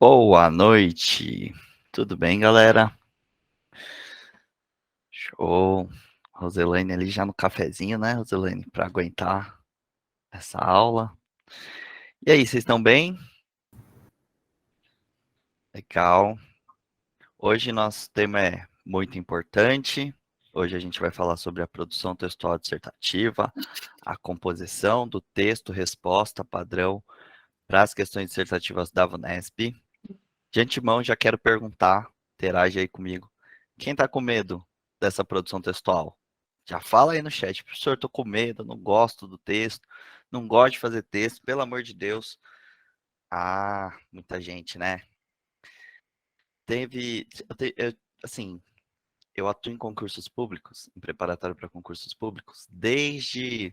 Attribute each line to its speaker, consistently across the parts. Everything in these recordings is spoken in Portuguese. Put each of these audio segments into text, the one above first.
Speaker 1: Boa noite. Tudo bem, galera? Show. Roselaine ali já no cafezinho, né, Roselaine, para aguentar essa aula. E aí, vocês estão bem? Legal. Hoje nosso tema é muito importante. Hoje a gente vai falar sobre a produção textual dissertativa, a composição do texto resposta padrão para as questões dissertativas da VUNESP. De antemão, já quero perguntar, interage aí comigo, quem está com medo dessa produção textual? Já fala aí no chat, professor, estou com medo, não gosto do texto, não gosto de fazer texto, pelo amor de Deus. Ah, muita gente, né? Teve, assim, eu atuo em concursos públicos, em preparatório para concursos públicos, desde,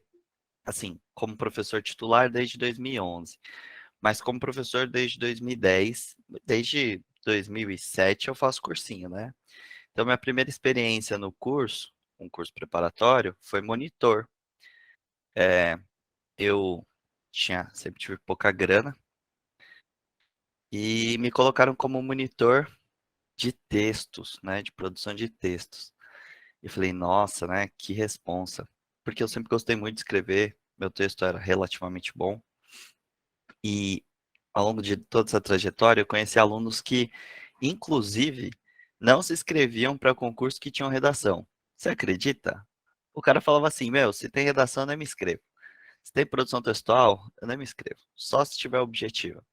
Speaker 1: assim, como professor titular desde 2011, mas como professor desde 2010, desde 2007 eu faço cursinho, né? Então, minha primeira experiência no curso, um curso preparatório, foi monitor. Eu sempre tive pouca grana e me colocaram como monitor de textos, né, de produção de textos. E falei, nossa, né, que responsa. Porque eu sempre gostei muito de escrever, meu texto era relativamente bom. E ao longo de toda essa trajetória, eu conheci alunos que, inclusive, não se inscreviam para concurso que tinham redação. Você acredita? O cara falava assim, meu, se tem redação, eu nem me inscrevo. Se tem produção textual, eu nem me inscrevo. Só se tiver objetivo.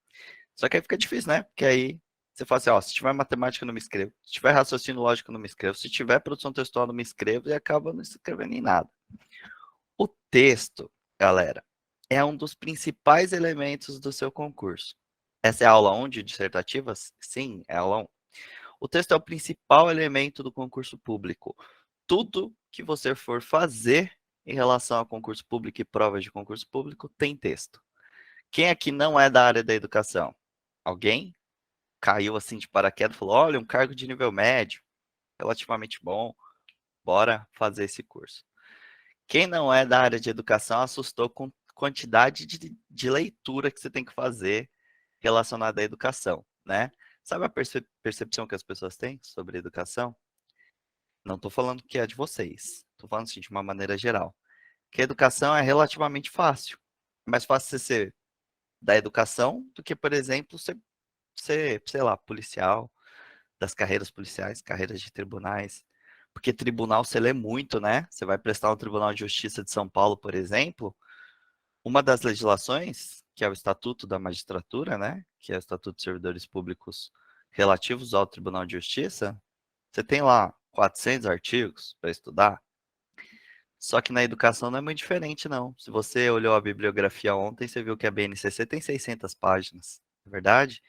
Speaker 1: Só que aí fica difícil, né? Porque aí você fala assim, ó, se tiver matemática, eu não me inscrevo. Se tiver raciocínio lógico, eu não me inscrevo. Se tiver produção textual, eu não me inscrevo. E acaba não se inscrevendo em nada. O texto, galera, é um dos principais elementos do seu concurso. Essa é a aula 1 de dissertativas? Sim, é a aula 1. O texto é o principal elemento do concurso público. Tudo que você for fazer em relação a concurso público e provas de concurso público tem texto. Quem aqui não é da área da educação? Alguém caiu assim de paraquedas e falou: olha, um cargo de nível médio, relativamente bom, bora fazer esse curso. Quem não é da área de educação assustou com quantidade de leitura que você tem que fazer relacionada à educação, né? Sabe a percepção que as pessoas têm sobre educação? Não estou falando que é de vocês, estou falando assim, de uma maneira geral. Que a educação é relativamente fácil. É mais fácil você ser da educação do que, por exemplo, ser, sei lá, policial, das carreiras policiais, carreiras de tribunais. Porque tribunal você lê muito, né? Você vai prestar um Tribunal de Justiça de São Paulo, por exemplo, uma das legislações, que é o Estatuto da Magistratura, né? Que é o Estatuto de Servidores Públicos relativos ao Tribunal de Justiça, você tem lá 400 artigos para estudar. Só que na educação não é muito diferente, não. Se você olhou a bibliografia ontem, você viu que a BNCC tem 600 páginas, não é verdade?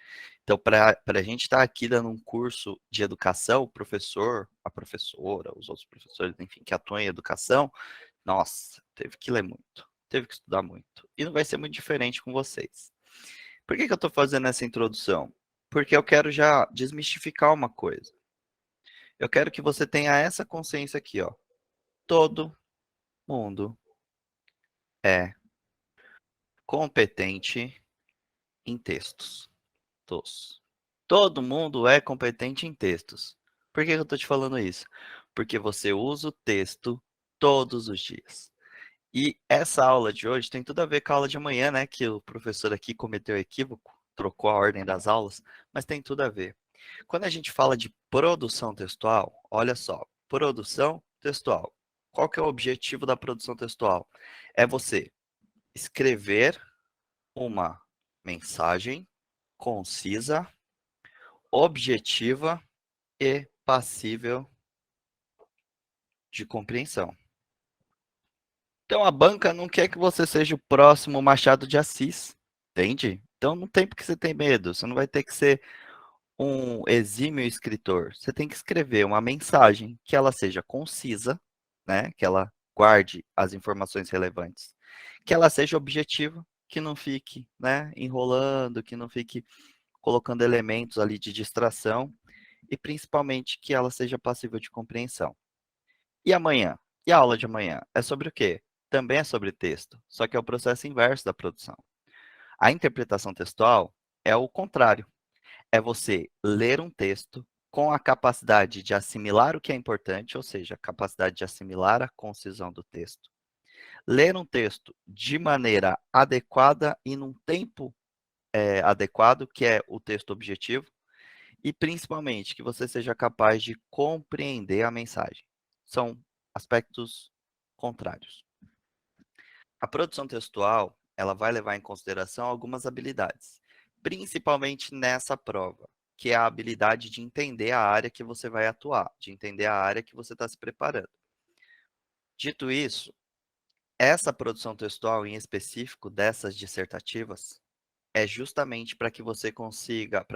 Speaker 1: Então, para a gente estar aqui dando um curso de educação, o professor, a professora, os outros professores, enfim, que atuam em educação, nossa, teve que ler muito, teve que estudar muito. E não vai ser muito diferente com vocês. Por que eu estou fazendo essa introdução? Porque eu quero já desmistificar uma coisa. Eu quero que você tenha essa consciência aqui, ó. Todo mundo é competente em textos. Todo mundo é competente em textos. Por que eu estou te falando isso? Porque você usa o texto todos os dias. E essa aula de hoje tem tudo a ver com a aula de amanhã, né? Que o professor aqui cometeu equívoco, trocou a ordem das aulas, mas tem tudo a ver. Quando a gente fala de produção textual, olha só, produção textual. Qual que é o objetivo da produção textual? É você escrever uma mensagem concisa, objetiva e passível de compreensão. Então a banca não quer que você seja o próximo Machado de Assis, entende? Então não tem porque você tem medo, você não vai ter que ser um exímio escritor. Você tem que escrever uma mensagem que ela seja concisa, né? Que ela guarde as informações relevantes, que ela seja objetiva, que não fique, né, enrolando, que não fique colocando elementos ali de distração e principalmente que ela seja passível de compreensão. E amanhã? E a aula de amanhã? É sobre o quê? Também é sobre texto, só que é o processo inverso da produção. A interpretação textual é o contrário. é você ler um texto com a capacidade de assimilar o que é importante, ou seja, a capacidade de assimilar a concisão do texto. Ler um texto de maneira adequada e num tempo adequado, que é o texto objetivo, e principalmente que você seja capaz de compreender a mensagem. São aspectos contrários. A produção textual, ela vai levar em consideração algumas habilidades, principalmente nessa prova, que é a habilidade de entender a área que você vai atuar, de entender a área que você está se preparando. Dito isso, essa produção textual em específico dessas dissertativas é justamente para que você consiga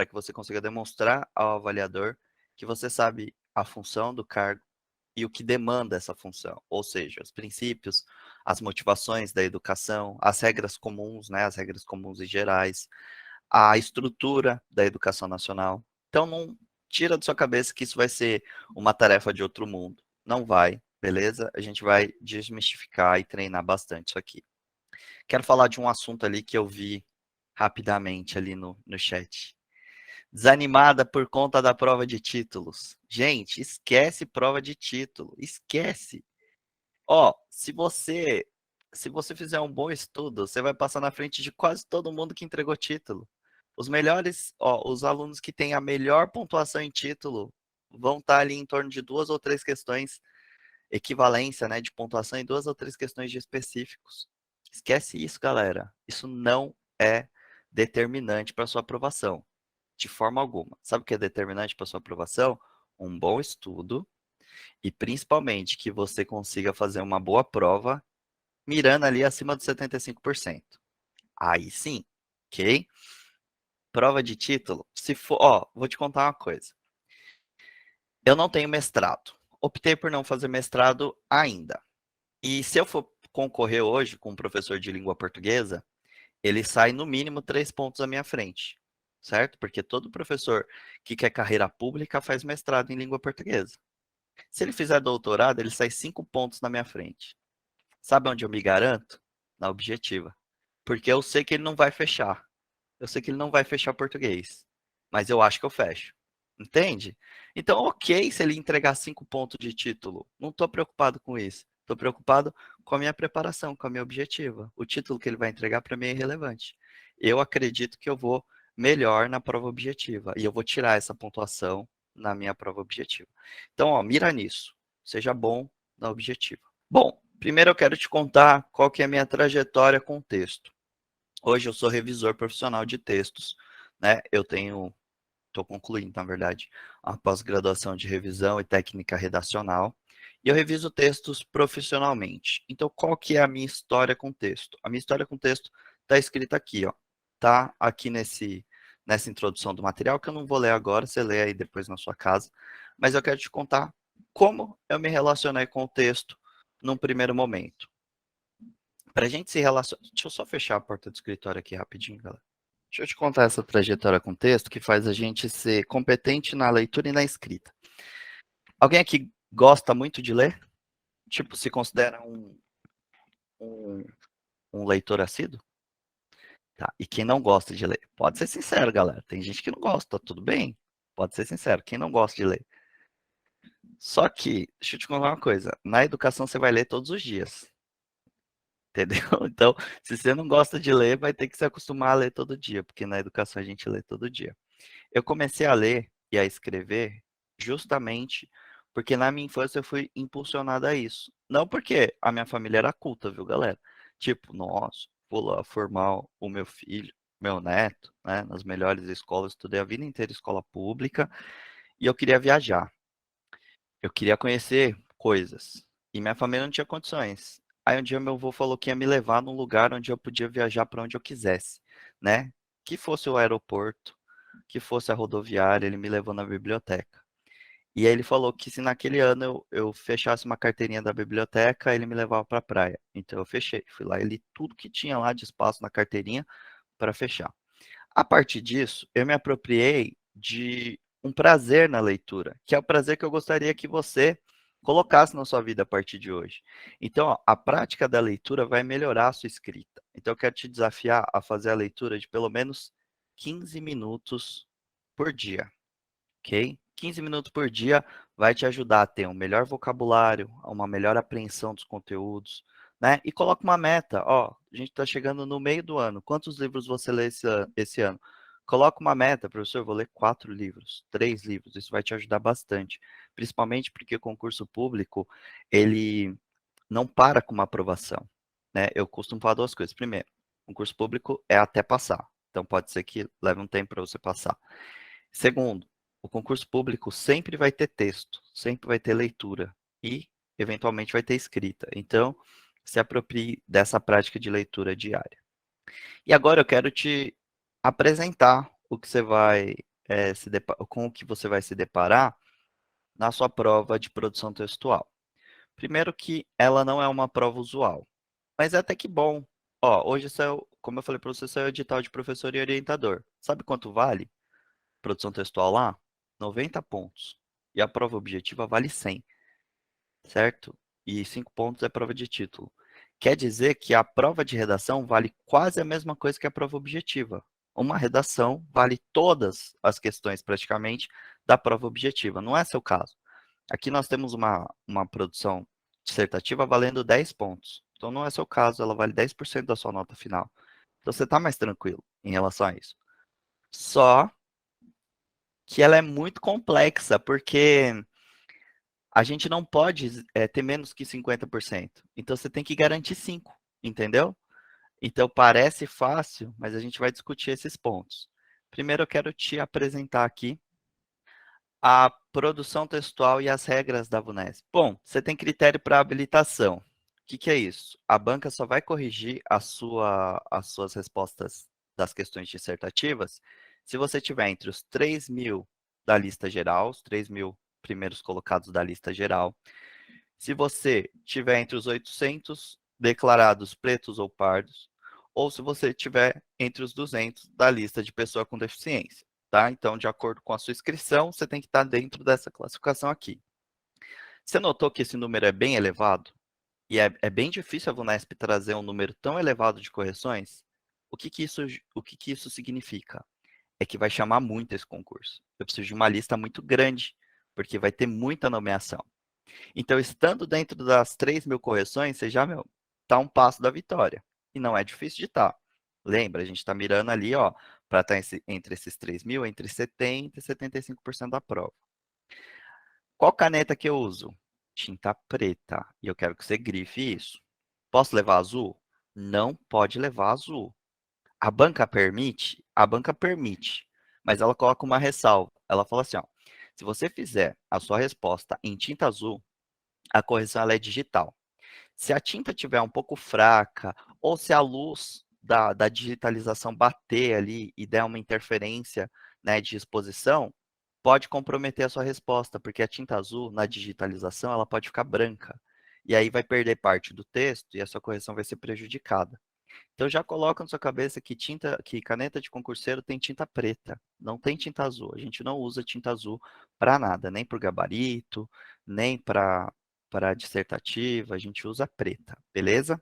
Speaker 1: demonstrar ao avaliador que você sabe a função do cargo e o que demanda essa função, ou seja, os princípios, as motivações da educação, as regras comuns, né, as regras comuns e gerais, a estrutura da educação nacional. Então, não tira da sua cabeça que isso vai ser uma tarefa de outro mundo. Não vai, beleza? A gente vai desmistificar e treinar bastante isso aqui. Quero falar de um assunto ali que eu vi rapidamente ali no chat. Desanimada por conta da prova de títulos. Gente, esquece prova de título. Esquece. Ó, se você fizer um bom estudo, você vai passar na frente de quase todo mundo que entregou título. Os melhores, ó, os alunos que têm a melhor pontuação em título vão estar ali em torno de 2 ou 3 questões, equivalência, né, de pontuação em 2 ou 3 questões de específicos. Esquece isso, galera. Isso não é determinante para sua aprovação, de forma alguma. Sabe o que é determinante para sua aprovação? Um bom estudo e principalmente que você consiga fazer uma boa prova, mirando ali acima dos 75%. Aí sim, ok? Prova de título, se for, ó, vou te contar uma coisa. Eu não tenho mestrado. Optei por não fazer mestrado ainda. E se eu for concorrer hoje com um professor de língua portuguesa, ele sai no mínimo 3 pontos à minha frente, certo? Porque todo professor que quer carreira pública faz mestrado em língua portuguesa. Se ele fizer doutorado, ele sai 5 pontos na minha frente. Sabe onde eu me garanto? Na objetiva. Porque eu sei que ele não vai fechar. Eu sei que ele não vai fechar português. Mas eu acho que eu fecho. Entende? Então, ok se ele entregar 5 pontos de título. Não estou preocupado com isso. Estou preocupado com a minha preparação, com a minha objetiva. O título que ele vai entregar para mim é irrelevante. Eu acredito que eu vou melhor na prova objetiva. E eu vou tirar essa pontuação na minha prova objetiva. Então, ó, mira nisso. Seja bom na objetiva. Bom, primeiro eu quero te contar qual que é a minha trajetória com o texto. Hoje eu sou revisor profissional de textos, né? Estou concluindo, na verdade, a pós-graduação de revisão e técnica redacional, e eu reviso textos profissionalmente. Então, qual que é a minha história com texto? A minha história com texto está escrita aqui, ó. Tá aqui nessa introdução do material, que eu não vou ler agora, você lê aí depois na sua casa, mas eu quero te contar como eu me relacionei com o texto num primeiro momento. Para a gente se relacionar. Deixa eu só fechar a porta do escritório aqui rapidinho, galera. Deixa eu te contar essa trajetória com texto que faz a gente ser competente na leitura e na escrita. Alguém aqui gosta muito de ler? Tipo, se considera um, um leitor assíduo? Tá. E quem não gosta de ler? Pode ser sincero, galera. Tem gente que não gosta, tudo bem? Pode ser sincero. Quem não gosta de ler? Só que, deixa eu te contar uma coisa. Na educação você vai ler todos os dias. Entendeu? Então, se você não gosta de ler, vai ter que se acostumar a ler todo dia, porque na educação a gente lê todo dia. Eu comecei a ler e a escrever justamente porque na minha infância eu fui impulsionado a isso. Não porque a minha família era culta, viu, galera? Tipo, nossa, vou lá formar o meu filho, meu neto, né, nas melhores escolas, estudei a vida inteira em escola pública e eu queria viajar. Eu queria conhecer coisas. E minha família não tinha condições. Aí um dia meu avô falou que ia me levar num lugar onde eu podia viajar para onde eu quisesse, né? Que fosse o aeroporto, que fosse a rodoviária, ele me levou na biblioteca. E aí ele falou que se naquele ano eu fechasse uma carteirinha da biblioteca, ele me levava para a praia. Então eu fechei, fui lá e li tudo que tinha lá de espaço na carteirinha para fechar. A partir disso, eu me apropriei de um prazer na leitura, que é o prazer que eu gostaria que você colocasse na sua vida a partir de hoje. Então, ó, a prática da leitura vai melhorar a sua escrita. Então, eu quero te desafiar a fazer a leitura de pelo menos 15 minutos por dia, ok? 15 minutos por dia vai te ajudar a ter um melhor vocabulário, uma melhor apreensão dos conteúdos, né? E coloca uma meta, ó, a gente está chegando no meio do ano, quantos livros você lê esse ano? Coloca uma meta, professor, eu vou ler 4 livros, 3 livros, isso vai te ajudar bastante, principalmente porque o concurso público, ele não para com uma aprovação, né? Eu costumo falar duas coisas. Primeiro, concurso público é até passar, então pode ser que leve um tempo para você passar. Segundo, o concurso público sempre vai ter texto, sempre vai ter leitura e, eventualmente, vai ter escrita. Então, se aproprie dessa prática de leitura diária. E agora eu quero te apresentar o que você vai com o que você vai se deparar na sua prova de produção textual. Primeiro que ela não é uma prova usual, mas é até que bom. Ó, hoje saiu, como eu falei para você, saiu o edital de professor e orientador. Sabe quanto vale produção textual lá? 90 pontos. E a prova objetiva vale 100, certo? E 5 pontos é prova de título. Quer dizer que a prova de redação vale quase a mesma coisa que a prova objetiva. Uma redação vale todas as questões, praticamente, da prova objetiva. Não é seu caso. Aqui nós temos uma produção dissertativa valendo 10 pontos. Então, não é seu caso, ela vale 10% da sua nota final. Então, você está mais tranquilo em relação a isso. Só que ela é muito complexa, porque a gente não pode ter menos que 50%. Então, você tem que garantir 5, entendeu? Então, parece fácil, mas a gente vai discutir esses pontos. Primeiro, eu quero te apresentar aqui a produção textual e as regras da VUNESP. Bom, você tem critério para habilitação. O que é isso? A banca só vai corrigir as suas respostas das questões dissertativas se você tiver entre os 3.000 da lista geral, os 3.000 primeiros colocados da lista geral. Se você tiver entre os 800 declarados pretos ou pardos, ou se você tiver entre os 200 da lista de pessoa com deficiência. Tá? Então, de acordo com a sua inscrição, você tem que estar dentro dessa classificação aqui. Você notou que esse número é bem elevado? E é bem difícil a VUNESP trazer um número tão elevado de correções? O que isso significa? É que vai chamar muito esse concurso. Eu preciso de uma lista muito grande, porque vai ter muita nomeação. Então, estando dentro das 3.000 correções, você já, está um passo da vitória. E não é difícil de estar. Lembra, a gente está mirando ali, ó, para estar entre esses 3.000, entre 70% e 75% da prova. Qual caneta que eu uso? Tinta preta. E eu quero que você grife isso. Posso levar azul? Não pode levar azul. A banca permite? A banca permite. Mas ela coloca uma ressalva. Ela fala assim, ó, se você fizer a sua resposta em tinta azul, a correção ela é digital. Se a tinta estiver um pouco fraca, ou se a luz da digitalização bater ali e der uma interferência, né, de exposição, pode comprometer a sua resposta, porque a tinta azul, na digitalização, ela pode ficar branca. E aí vai perder parte do texto e a sua correção vai ser prejudicada. Então já coloca na sua cabeça que caneta de concurseiro tem tinta preta, não tem tinta azul. A gente não usa tinta azul para nada, nem para o gabarito, nem para dissertativa, a gente usa preta, beleza?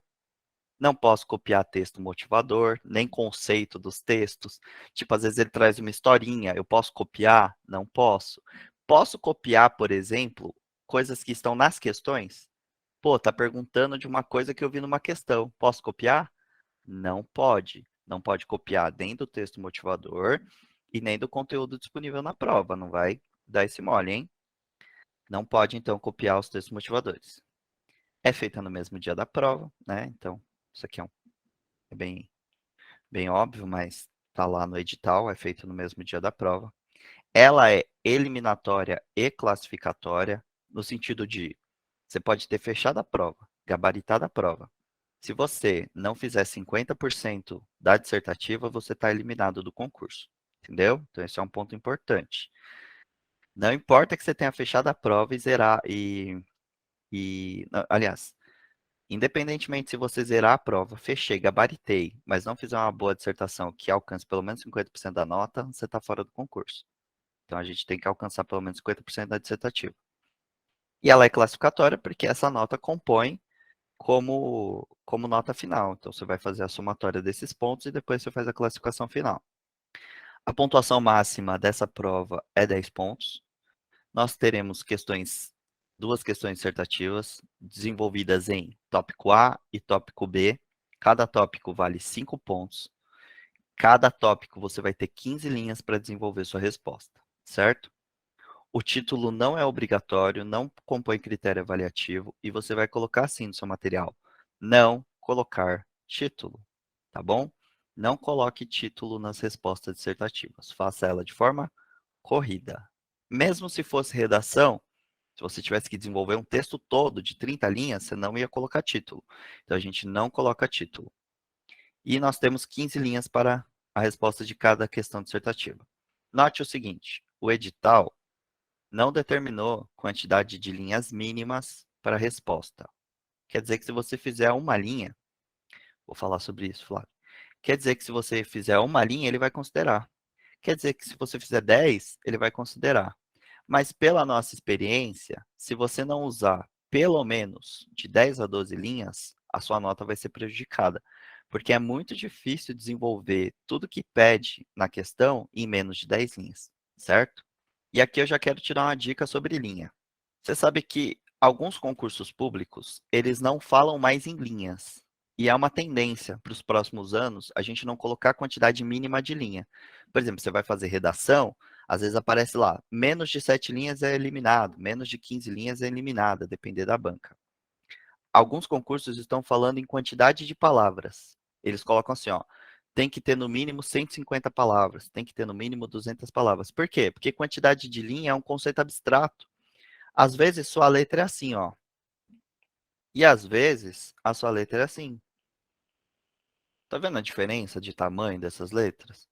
Speaker 1: Não posso copiar texto motivador, nem conceito dos textos. Tipo, às vezes ele traz uma historinha, eu posso copiar? Não posso. Posso copiar, por exemplo, coisas que estão nas questões? Pô, tá perguntando de uma coisa que eu vi numa questão. Posso copiar? Não pode. Não pode copiar nem do texto motivador e nem do conteúdo disponível na prova. Não vai dar esse mole, hein? Não pode, então, copiar os textos motivadores. É feita no mesmo dia da prova, né? Então, isso aqui é bem óbvio, mas tá lá no edital, é feito no mesmo dia da prova. Ela é eliminatória e classificatória, no sentido de você pode ter fechado a prova, gabaritado a prova. Se você não fizer 50% da dissertativa, você está eliminado do concurso. Entendeu? Então, esse é um ponto importante. Não importa que você tenha fechado a prova e zerar aliás, independentemente se você zerar a prova, fechei, gabaritei, mas não fizer uma boa dissertação que alcance pelo menos 50% da nota, você está fora do concurso. Então a gente tem que alcançar pelo menos 50% da dissertativa. E ela é classificatória porque essa nota compõe como nota final. Então você vai fazer a somatória desses pontos e depois você faz a classificação final. A pontuação máxima dessa prova é 10 pontos. Nós teremos duas questões dissertativas, desenvolvidas em tópico A e tópico B. Cada tópico vale 5 pontos. Cada tópico você vai ter 15 linhas para desenvolver sua resposta, certo? O título não é obrigatório, não compõe critério avaliativo e você vai colocar assim no seu material: não colocar título, tá bom? Não coloque título nas respostas dissertativas, faça ela de forma corrida. Mesmo se fosse redação, se você tivesse que desenvolver um texto todo de 30 linhas, você não ia colocar título. Então a gente não coloca título. E nós temos 15 linhas para a resposta de cada questão dissertativa. Note o seguinte: o edital não determinou quantidade de linhas mínimas para a resposta. Quer dizer que se você fizer uma linha, vou falar sobre isso, Flávio. Quer dizer que se você fizer uma linha, ele vai considerar. Quer dizer que se você fizer 10, ele vai considerar. Mas pela nossa experiência, se você não usar pelo menos de 10 a 12 linhas, a sua nota vai ser prejudicada. Porque é muito difícil desenvolver tudo que pede na questão em menos de 10 linhas, certo? E aqui eu já quero te dar uma dica sobre linha. Você sabe que alguns concursos públicos, eles não falam mais em linhas. E é uma tendência para os próximos anos a gente não colocar a quantidade mínima de linha. Por exemplo, você vai fazer redação, às vezes aparece lá, menos de 7 linhas é eliminado, menos de 15 linhas é eliminada, depender da banca. Alguns concursos estão falando em quantidade de palavras. Eles colocam assim, ó, tem que ter no mínimo 150 palavras, tem que ter no mínimo 200 palavras. Por quê? Porque quantidade de linha é um conceito abstrato. Às vezes sua letra é assim, ó. E às vezes a sua letra é assim. Tá vendo a diferença de tamanho dessas letras?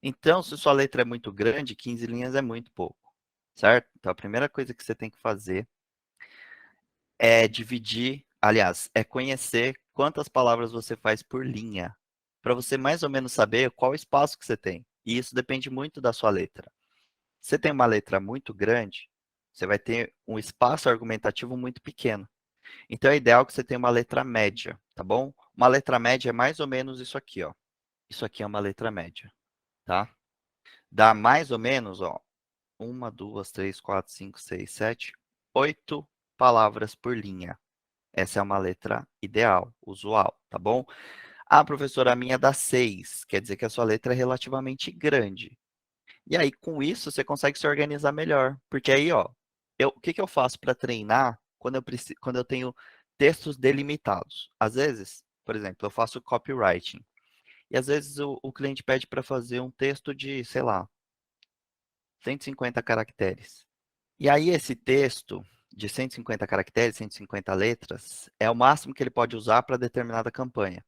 Speaker 1: Então, se sua letra é muito grande, 15 linhas é muito pouco, certo? Então, a primeira coisa que você tem que fazer é dividir, aliás, é conhecer quantas palavras você faz por linha, para você mais ou menos saber qual espaço que você tem. E isso depende muito da sua letra. Se você tem uma letra muito grande, você vai ter um espaço argumentativo muito pequeno. Então é ideal que você tenha uma letra média, tá bom? Uma letra média é mais ou menos isso aqui, ó. Isso aqui é uma letra média, tá? Dá mais ou menos, ó, uma, duas, três, quatro, cinco, seis, sete, 8 palavras por linha. Essa é uma letra ideal, usual, tá bom? Ah, professora, a minha dá 6, quer dizer que a sua letra é relativamente grande. E aí, com isso, você consegue se organizar melhor. Porque aí, ó, o que que eu faço para treinar quando eu tenho textos delimitados? Às vezes, por exemplo, eu faço copywriting. E às vezes o cliente pede para fazer um texto de, sei lá, 150 caracteres. E aí, esse texto de 150 caracteres, 150 letras, é o máximo que ele pode usar para determinada campanha.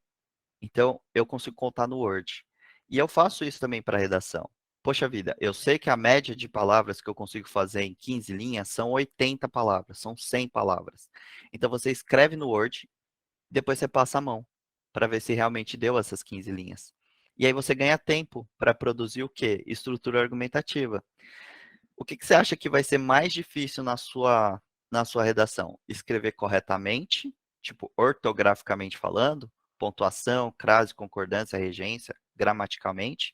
Speaker 1: Então, eu consigo contar no Word. E eu faço isso também para redação. Poxa vida, eu sei que a média de palavras que eu consigo fazer em 15 linhas são 80 palavras, são 100 palavras. Então, você escreve no Word, depois você passa a mão, para ver se realmente deu essas 15 linhas. E aí você ganha tempo para produzir o quê? Estrutura argumentativa. O que que você acha que vai ser mais difícil na sua redação? Escrever corretamente, tipo, ortograficamente falando, pontuação, crase, concordância, regência, gramaticalmente,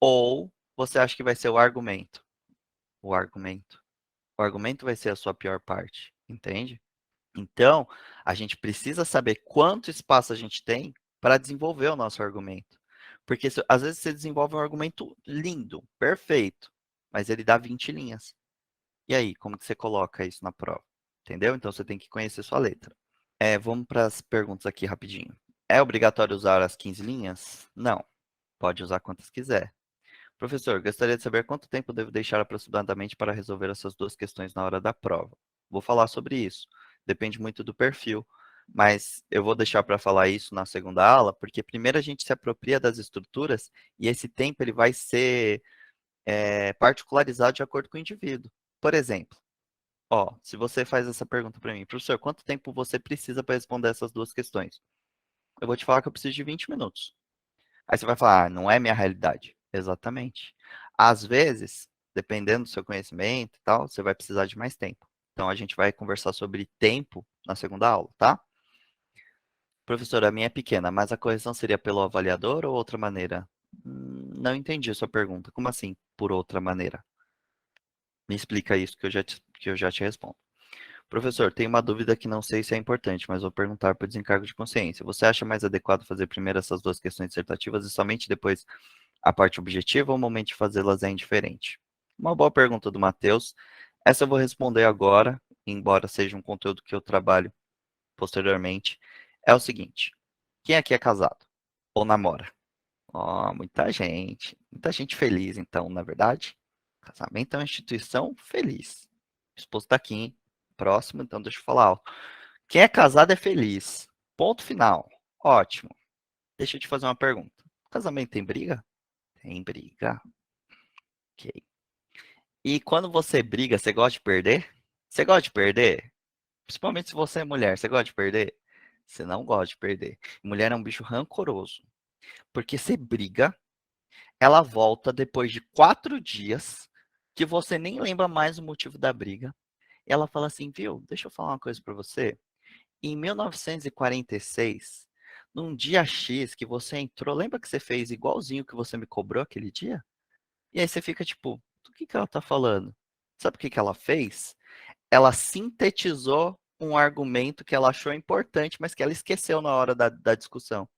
Speaker 1: ou você acha que vai ser o argumento? O argumento. O argumento vai ser a sua pior parte, entende? Então, a gente precisa saber quanto espaço a gente tem para desenvolver o nosso argumento. Porque às vezes você desenvolve um argumento lindo, perfeito, mas ele dá 20 linhas. E aí, como que você coloca isso na prova? Entendeu? Então você tem que conhecer sua letra. Vamos para as perguntas aqui rapidinho. É obrigatório usar as 15 linhas? Não. Pode usar quantas quiser. Professor, gostaria de saber quanto tempo devo deixar aproximadamente para resolver essas duas questões na hora da prova. Vou falar sobre isso. Depende muito do perfil, mas eu vou deixar para falar isso na segunda aula, porque primeiro a gente se apropria das estruturas e esse tempo ele vai ser particularizado de acordo com o indivíduo. Por exemplo, ó, se você faz essa pergunta para mim, professor, quanto tempo você precisa para responder essas duas questões? Eu vou te falar que eu preciso de 20 minutos. Aí você vai falar, ah, não é minha realidade. Exatamente. Às vezes, dependendo do seu conhecimento e tal, você vai precisar de mais tempo. Então a gente vai conversar sobre tempo na segunda aula, tá? Professora, a minha é pequena, mas a correção seria pelo avaliador ou outra maneira? Não entendi a sua pergunta. Como assim, por outra maneira? Me explica isso que eu já te respondo. Professor, tenho uma dúvida que não sei se é importante, mas vou perguntar por desencargo de consciência. Você acha mais adequado fazer primeiro essas duas questões dissertativas e somente depois a parte objetiva ou o momento de fazê-las é indiferente? Uma boa pergunta do Matheus. Essa eu vou responder agora, embora seja um conteúdo que eu trabalho posteriormente. É o seguinte: quem aqui é casado? Ou namora? Ó, muita gente feliz, então, na verdade. Casamento é uma instituição feliz. O esposo tá aqui, hein? Próximo, então deixa eu falar. Ó. Quem é casado é feliz. Ponto final. Ótimo. Deixa eu te fazer uma pergunta. Casamento tem briga? Tem briga. Ok. E quando você briga, você gosta de perder? Você gosta de perder? Principalmente se você é mulher, você gosta de perder? Você não gosta de perder. Mulher é um bicho rancoroso. Porque você briga, ela volta depois de 4 dias, que você nem lembra mais o motivo da briga. E ela fala assim, viu, deixa eu falar uma coisa pra você. Em 1946, num dia X que você entrou, lembra que você fez igualzinho que você me cobrou aquele dia? E aí você fica tipo, do que ela tá falando? Sabe o que ela fez? Ela sintetizou um argumento que ela achou importante, mas que ela esqueceu na hora da discussão.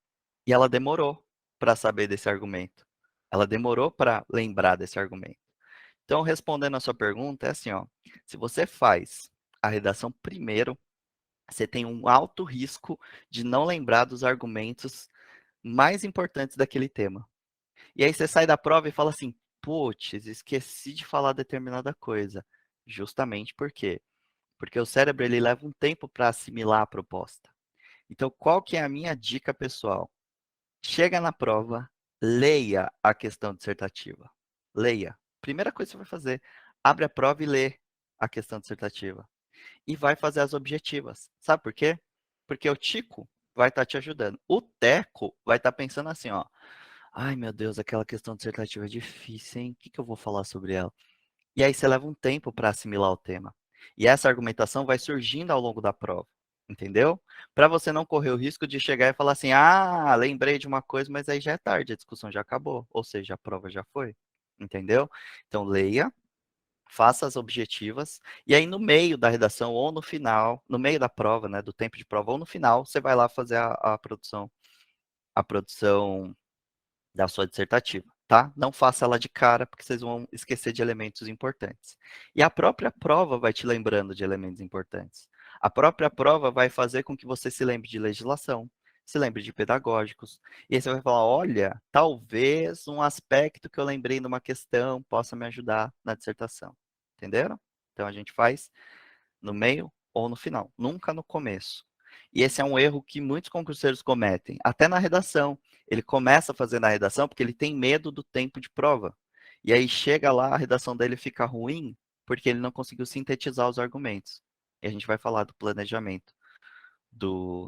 Speaker 1: E ela demorou para saber desse argumento. Ela demorou para lembrar desse argumento. Então, respondendo a sua pergunta, é assim, ó, se você faz a redação primeiro, você tem um alto risco de não lembrar dos argumentos mais importantes daquele tema. E aí você sai da prova e fala assim, putz, esqueci de falar determinada coisa. Justamente por quê? Porque o cérebro ele leva um tempo para assimilar a proposta. Então, qual que é a minha dica pessoal? Chega na prova, leia a questão dissertativa. Leia. Primeira coisa que você vai fazer, abre a prova e lê a questão dissertativa. E vai fazer as objetivas. Sabe por quê? Porque o Tico vai estar te ajudando. O Teco vai estar pensando assim, ó. Ai, meu Deus, aquela questão dissertativa é difícil, hein? O que eu vou falar sobre ela? E aí você leva um tempo para assimilar o tema. E essa argumentação vai surgindo ao longo da prova, entendeu? Para você não correr o risco de chegar e falar assim: "Ah, lembrei de uma coisa, mas aí já é tarde, a discussão já acabou", ou seja, a prova já foi. Entendeu? Então leia, faça as objetivas e aí no meio da redação ou no final, no meio da prova, né, do tempo de prova ou no final, você vai lá fazer a produção da sua dissertativa, tá? Não faça ela de cara, porque vocês vão esquecer de elementos importantes. E a própria prova vai te lembrando de elementos importantes. A própria prova vai fazer com que você se lembre de legislação, se lembre de pedagógicos. E aí você vai falar, olha, talvez um aspecto que eu lembrei numa questão possa me ajudar na dissertação. Entenderam? Então a gente faz no meio ou no final, nunca no começo. E esse é um erro que muitos concurseiros cometem, até na redação. Ele começa a fazer na redação porque ele tem medo do tempo de prova. E aí chega lá, a redação dele fica ruim porque ele não conseguiu sintetizar os argumentos. E a gente vai falar do planejamento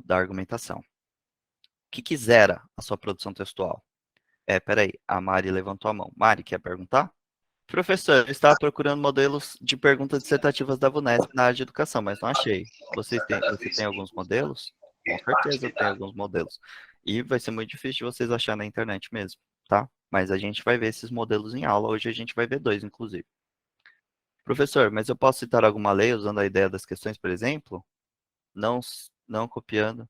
Speaker 1: da argumentação. O que quisera a sua produção textual? Peraí, a Mari levantou a mão. Mari, quer perguntar? Professor, eu estava procurando modelos de perguntas dissertativas da VUNESP na área de educação, mas não achei. Você tem alguns modelos? Com certeza eu tenho alguns modelos. E vai ser muito difícil de vocês acharem na internet mesmo, tá? Mas a gente vai ver esses modelos em aula. Hoje a gente vai ver 2, inclusive. Professor, mas eu posso citar alguma lei usando a ideia das questões, por exemplo? Não, não copiando,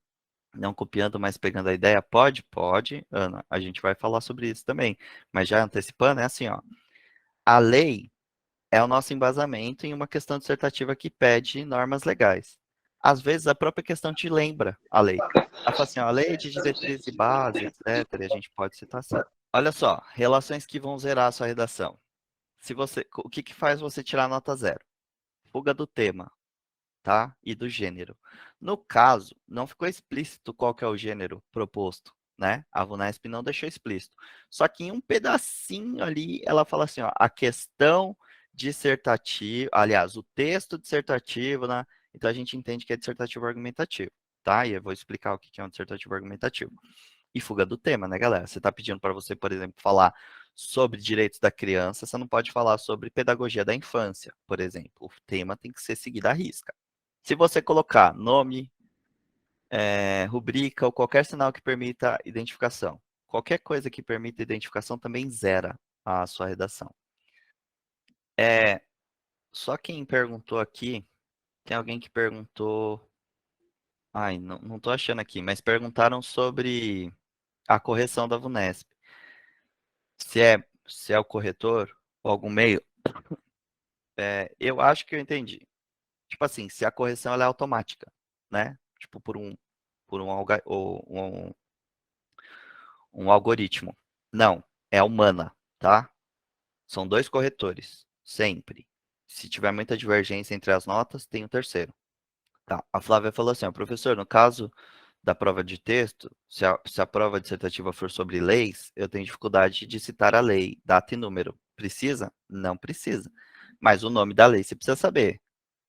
Speaker 1: não copiando, mas pegando a ideia? Pode? Pode, Ana. A gente vai falar sobre isso também. Mas já antecipando, é assim, ó. A lei é o nosso embasamento em uma questão dissertativa que pede normas legais. Às vezes, a própria questão te lembra a lei. Ela fala assim, ó, a lei de diretriz e base, etc., e a gente pode citar assim. Olha só, relações que vão zerar a sua redação. O que faz você tirar nota zero? Fuga do tema, tá? E do gênero. No caso, não ficou explícito qual que é o gênero proposto, né? A VUNESP não deixou explícito. Só que em um pedacinho ali, ela fala assim, ó, a questão dissertativa, aliás, o texto dissertativo, né? Então a gente entende que é dissertativo argumentativo, tá? E eu vou explicar o que é um dissertativo argumentativo. E fuga do tema, né, galera? Você está pedindo para você, por exemplo, falar sobre direitos da criança, você não pode falar sobre pedagogia da infância, por exemplo. O tema tem que ser seguido à risca. Se você colocar nome, rubrica ou qualquer sinal que permita identificação, qualquer coisa que permita identificação também zera a sua redação. Só quem perguntou aqui, tem alguém que perguntou... Ai, não tô achando aqui, mas perguntaram sobre a correção da VUNESP. Se é o corretor ou algum meio, eu acho que eu entendi. Tipo assim, se a correção ela é automática, né? Tipo por um algoritmo. Não, é humana, tá? São dois corretores, sempre. Se tiver muita divergência entre as notas, tem um terceiro. Tá. A Flávia falou assim, ó, professor, no caso da prova de texto, se a prova dissertativa for sobre leis, eu tenho dificuldade de citar a lei, data e número. Precisa? Não precisa. Mas o nome da lei você precisa saber.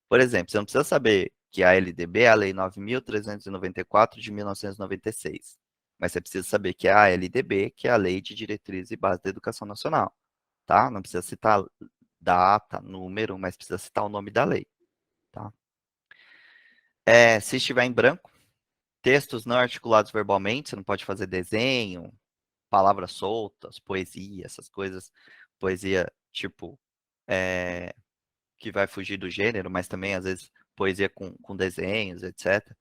Speaker 1: Por exemplo, você não precisa saber que a LDB é a Lei 9.394 de 1996. Mas você precisa saber que é a LDB, que é a Lei de Diretrizes e Bases da Educação Nacional. Tá? Não precisa citar data, número, mas precisa citar o nome da lei. Tá? Se estiver em branco, textos não articulados verbalmente, você não pode fazer desenho, palavras soltas, poesia, essas coisas. Poesia, tipo, que vai fugir do gênero, mas também, às vezes, poesia com desenhos, etc.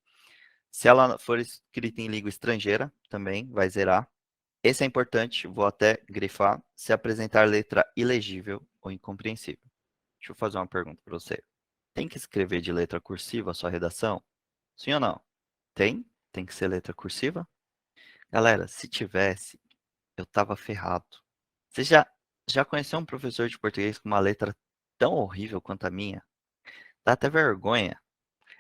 Speaker 1: Se ela for escrita em língua estrangeira, também vai zerar. Esse é importante, vou até grifar, se apresentar letra ilegível ou incompreensível. Deixa eu fazer uma pergunta para você. Tem que escrever de letra cursiva a sua redação? Sim ou não? Tem? Tem que ser letra cursiva? Galera, se tivesse, eu tava ferrado. Você já conheceu um professor de português com uma letra tão horrível quanto a minha? Dá até vergonha.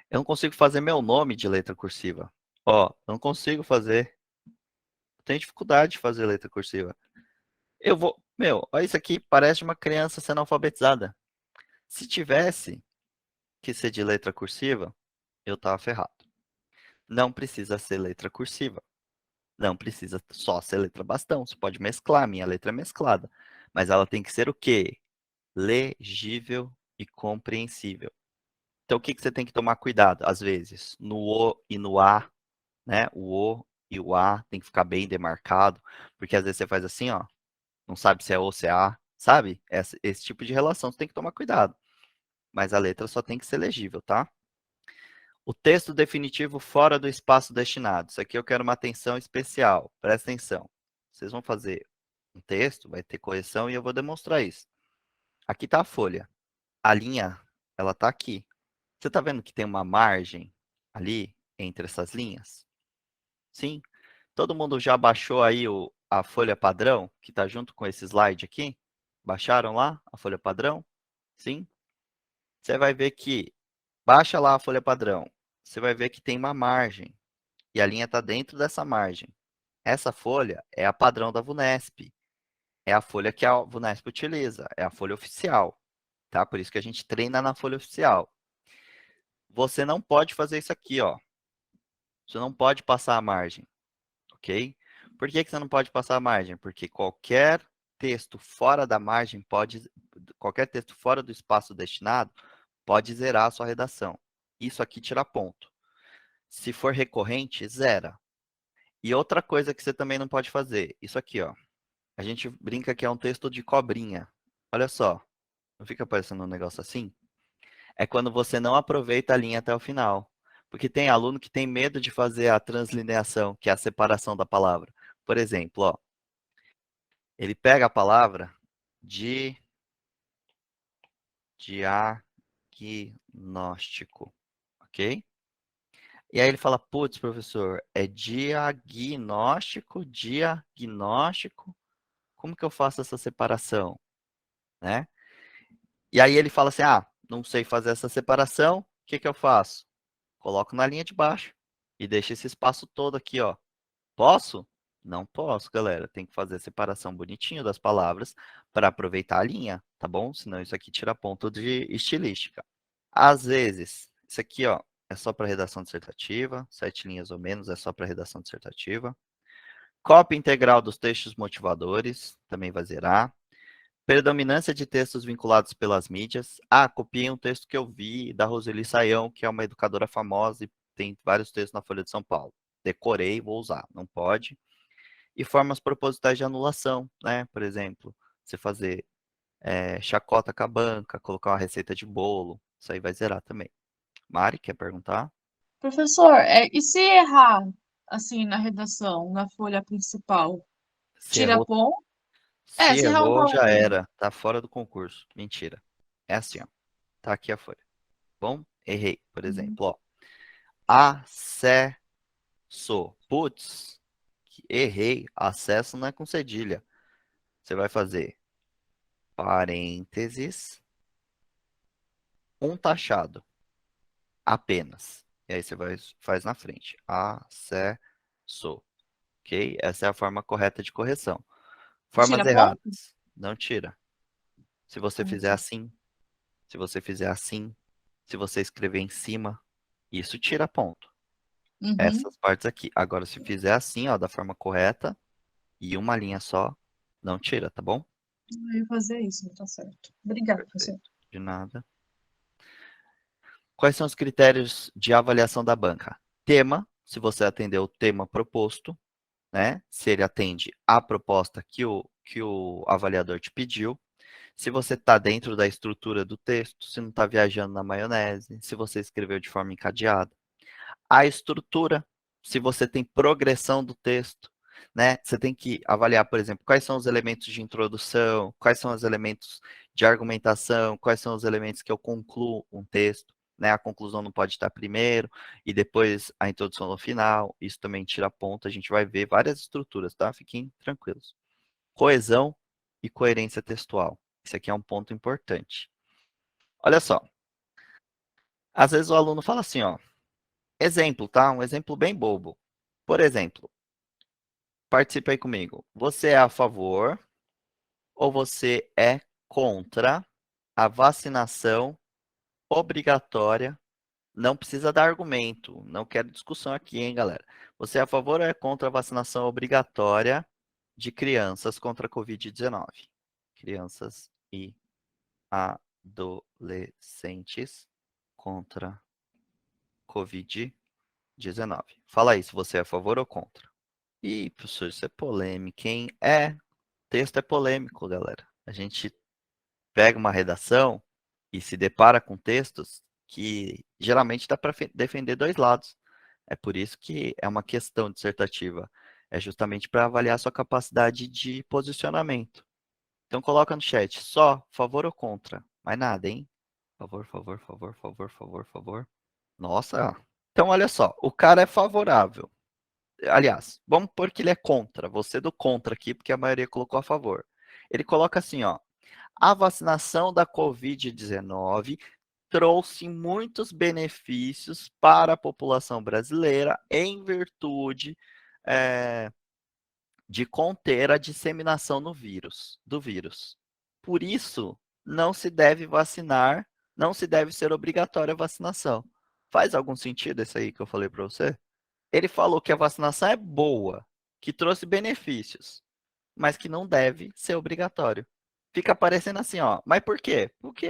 Speaker 1: Eu não consigo fazer meu nome de letra cursiva. Ó, eu não consigo fazer. Tenho dificuldade de fazer letra cursiva. Eu vou. Meu, olha isso aqui, parece uma criança sendo alfabetizada. Se tivesse que ser de letra cursiva, eu tava ferrado. Não precisa ser letra cursiva. Não precisa só ser letra bastão. Você pode mesclar, minha letra é mesclada. Mas ela tem que ser o quê? Legível e compreensível. Então, o que você tem que tomar cuidado? Às vezes, no O e no A, né? O O e o A tem que ficar bem demarcado, porque às vezes você faz assim, ó, não sabe se é O ou se é A, sabe? Esse tipo de relação você tem que tomar cuidado. Mas a letra só tem que ser legível, tá? O texto definitivo fora do espaço destinado. Isso aqui eu quero uma atenção especial. Presta atenção. Vocês vão fazer um texto, vai ter correção e eu vou demonstrar isso. Aqui está a folha. A linha, ela está aqui. Você está vendo que tem uma margem ali entre essas linhas? Sim? Todo mundo já baixou aí a folha padrão, que está junto com esse slide aqui? Baixaram lá a folha padrão? Sim? Você vai ver que, baixa lá a folha padrão, você vai ver que tem uma margem, e a linha está dentro dessa margem. Essa folha é a padrão da VUNESP, é a folha que a VUNESP utiliza, é a folha oficial, tá? Por isso que a gente treina na folha oficial. Você não pode fazer isso aqui, ó. Você não pode passar a margem, ok? Por que você não pode passar a margem? Porque qualquer texto fora da margem qualquer texto fora do espaço destinado pode zerar a sua redação. Isso aqui tira ponto. Se for recorrente, zera. E outra coisa que você também não pode fazer, isso aqui, ó. A gente brinca que é um texto de cobrinha. Olha só, não fica parecendo um negócio assim? É quando você não aproveita a linha até o final. Porque tem aluno que tem medo de fazer a translineação, que é a separação da palavra. Por exemplo, ó, ele pega a palavra de diagnóstico, ok? E aí ele fala, putz, professor, é diagnóstico, como que eu faço essa separação, né? E aí ele fala assim, não sei fazer essa separação, o que que eu faço? Coloco na linha de baixo e deixo esse espaço todo aqui, ó. Posso? Não posso, galera. Tem que fazer a separação bonitinho das palavras para aproveitar a linha, tá bom? Senão isso aqui tira ponto de estilística. Às vezes, isso aqui, ó, é só para redação dissertativa, 7 linhas ou menos é só para redação dissertativa. Cópia integral dos textos motivadores, também vai zerar. Predominância de textos vinculados pelas mídias. Copiei um texto que eu vi da Roseli Saião, que é uma educadora famosa e tem vários textos na Folha de São Paulo. Decorei, vou usar. Não pode. E formas propositais de anulação, né? Por exemplo, você fazer chacota com a banca, colocar uma receita de bolo, isso aí vai zerar também. Mari, quer perguntar?
Speaker 2: Professor, e se errar, assim, na redação, na folha principal,
Speaker 1: Se
Speaker 2: tira
Speaker 1: errou,
Speaker 2: ponto?
Speaker 1: se
Speaker 2: Se errar um
Speaker 1: errou, já
Speaker 2: parágrafo.
Speaker 1: era. Tá fora do concurso. Mentira. É assim, ó. Tá aqui a folha. Bom, errei, por
Speaker 2: Uhum.
Speaker 1: exemplo, ó. Acesso. Putz, errei. Acesso não é com cedilha. Você vai fazer parênteses, um taxado, apenas. E aí você faz na frente. Acesso. Ok? Essa é a forma correta de correção. Formas
Speaker 2: Tira ponto?
Speaker 1: erradas. Não tira. Se você
Speaker 2: Ah,
Speaker 1: fizer
Speaker 2: tá.
Speaker 1: assim, se você fizer assim, se você escrever em cima, isso tira ponto.
Speaker 2: Uhum.
Speaker 1: Essas partes aqui. Agora, se fizer assim, ó, da forma correta, e uma linha só, não tira, tá bom?
Speaker 2: Eu ia fazer isso, tá certo. Obrigada,
Speaker 1: Perfeito.
Speaker 2: professor.
Speaker 1: De nada. Quais são os critérios de avaliação da banca? Tema, se você atendeu o tema proposto, né? Se ele atende à proposta que o avaliador te pediu. Se você está dentro da estrutura do texto, se não está viajando na maionese, se você escreveu de forma encadeada. A estrutura, se você tem progressão do texto, né? Você tem que avaliar, por exemplo, quais são os elementos de introdução, quais são os elementos de argumentação, quais são os elementos que eu concluo um texto, né? A conclusão não pode estar primeiro e depois a introdução no final. Isso também tira ponto, a gente vai ver várias estruturas, tá? Fiquem tranquilos. Coesão e coerência textual. Isso aqui é um ponto importante. Olha só, às vezes o aluno fala assim, ó, exemplo, tá? Um exemplo bem bobo. Por exemplo, participe aí comigo. Você é a favor ou você é contra a vacinação obrigatória? Não precisa dar argumento, não quero discussão aqui, hein, galera. Você é a favor ou é contra a vacinação obrigatória de crianças contra a Covid-19? Crianças e adolescentes contra Covid-19. Fala aí se você é a favor ou contra. Ih, professor, isso é polêmico, hein? Texto é polêmico, galera. A gente pega uma redação e se depara com textos que geralmente dá para defender dois lados. É por isso que é uma questão dissertativa. É justamente para avaliar sua capacidade de posicionamento. Então coloca no chat só favor ou contra. Mais nada, hein? Favor, favor, favor, favor, favor, favor. Nossa. Então olha só, o cara é favorável. Aliás, vamos pôr que ele é contra. Você do contra aqui, porque a maioria colocou a favor. Ele coloca assim, ó. A vacinação da Covid-19 trouxe muitos benefícios para a população brasileira em virtude eh, de conter a disseminação do vírus. Por isso, não se deve vacinar, não se deve ser obrigatória a vacinação. Faz algum sentido isso aí que eu falei para você? Ele falou que a vacinação é boa, que trouxe benefícios, mas que não deve ser obrigatório. Fica parecendo assim, ó. Mas por quê? Porque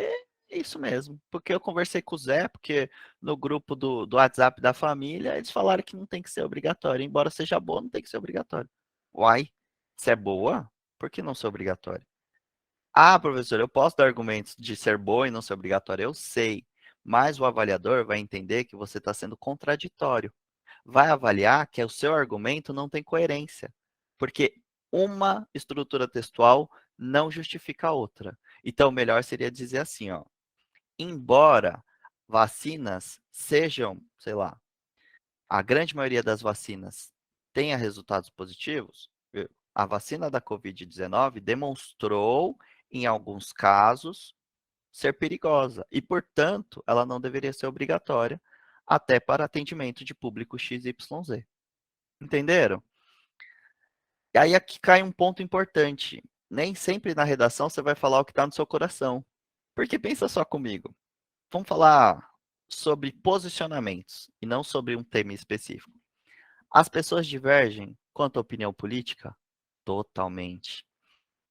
Speaker 1: é isso mesmo. Porque eu conversei com o Zé, porque no grupo do WhatsApp da família, eles falaram que não tem que ser obrigatório. Embora seja boa, não tem que ser obrigatório. Uai, se é boa, por que não ser obrigatório? Ah, professor, eu posso dar argumentos de ser boa e não ser obrigatório, eu sei. Mas o avaliador vai entender que você está sendo contraditório. Vai avaliar que o seu argumento não tem coerência, porque uma estrutura textual não justifica a outra. Então, o melhor seria dizer assim, ó, embora vacinas sejam, sei lá, a grande maioria das vacinas tenha resultados positivos, a vacina da Covid-19 demonstrou, em alguns casos, ser perigosa e, portanto, ela não deveria ser obrigatória até para atendimento de público XYZ. Entenderam? E aí aqui cai um ponto importante. Nem sempre na redação você vai falar o que está no seu coração. Porque pensa só comigo. Vamos falar sobre posicionamentos e não sobre um tema específico. As pessoas divergem quanto à opinião política? Totalmente.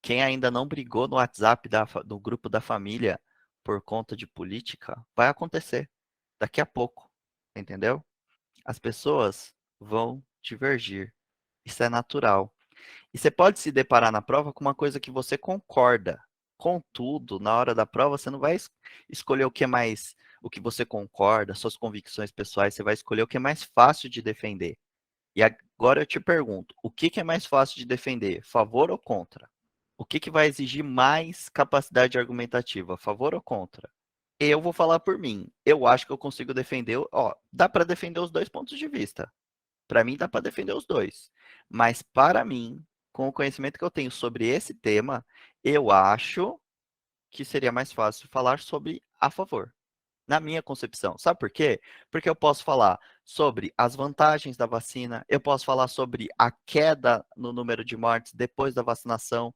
Speaker 1: Quem ainda não brigou no WhatsApp do grupo da família por conta de política, vai acontecer daqui a pouco. Entendeu? As pessoas vão divergir. Isso é natural. E você pode se deparar na prova com uma coisa que você concorda. Contudo, na hora da prova, você não vai escolher o que é mais, o que você concorda, suas convicções pessoais, você vai escolher o que é mais fácil de defender. E agora eu te pergunto, o que é mais fácil de defender, favor ou contra? O que vai exigir mais capacidade argumentativa, favor ou contra? Eu vou falar por mim. Eu acho que eu consigo defender, ó, dá para defender os dois pontos de vista. Para mim dá para defender os dois. Mas para mim, com o conhecimento que eu tenho sobre esse tema, eu acho que seria mais fácil falar sobre a favor. Na minha concepção. Sabe por quê? Porque eu posso falar sobre as vantagens da vacina, eu posso falar sobre a queda no número de mortes depois da vacinação.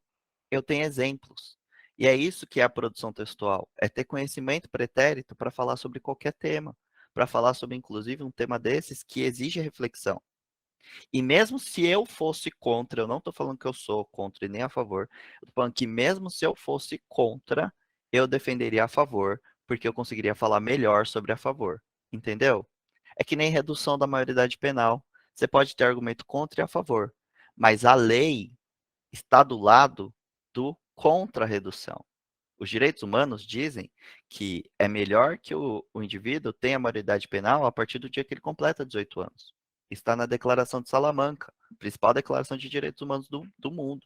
Speaker 1: Eu tenho exemplos. E é isso que é a produção textual, é ter conhecimento pretérito para falar sobre qualquer tema, para falar sobre, inclusive, um tema desses que exige reflexão. E mesmo se eu fosse contra, eu não estou falando que eu sou contra e nem a favor, eu tô falando que mesmo se eu fosse contra, eu defenderia a favor, porque eu conseguiria falar melhor sobre a favor. Entendeu? É que nem redução da maioridade penal. Você pode ter argumento contra e a favor, mas a lei está do lado do contra a redução. Os direitos humanos dizem que é melhor que o indivíduo tenha maioridade penal a partir do dia que ele completa 18 anos. Está na Declaração de Salamanca, principal declaração de direitos humanos do mundo.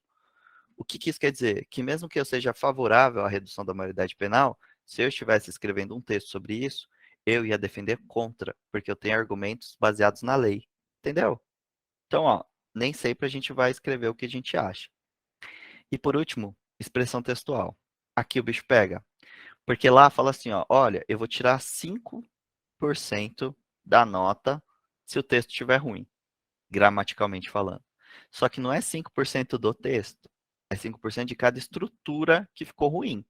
Speaker 1: O que isso quer dizer? Que mesmo que eu seja favorável à redução da maioridade penal, se eu estivesse escrevendo um texto sobre isso, eu ia defender contra, porque eu tenho argumentos baseados na lei. Entendeu? Então, ó, nem sempre a gente vai escrever o que a gente acha. E por último, expressão textual. Aqui o bicho pega. Porque lá fala assim, ó, olha, eu vou tirar 5% da nota se o texto estiver ruim, gramaticalmente falando. Só que não é 5% do texto, é 5% de cada estrutura que ficou ruim.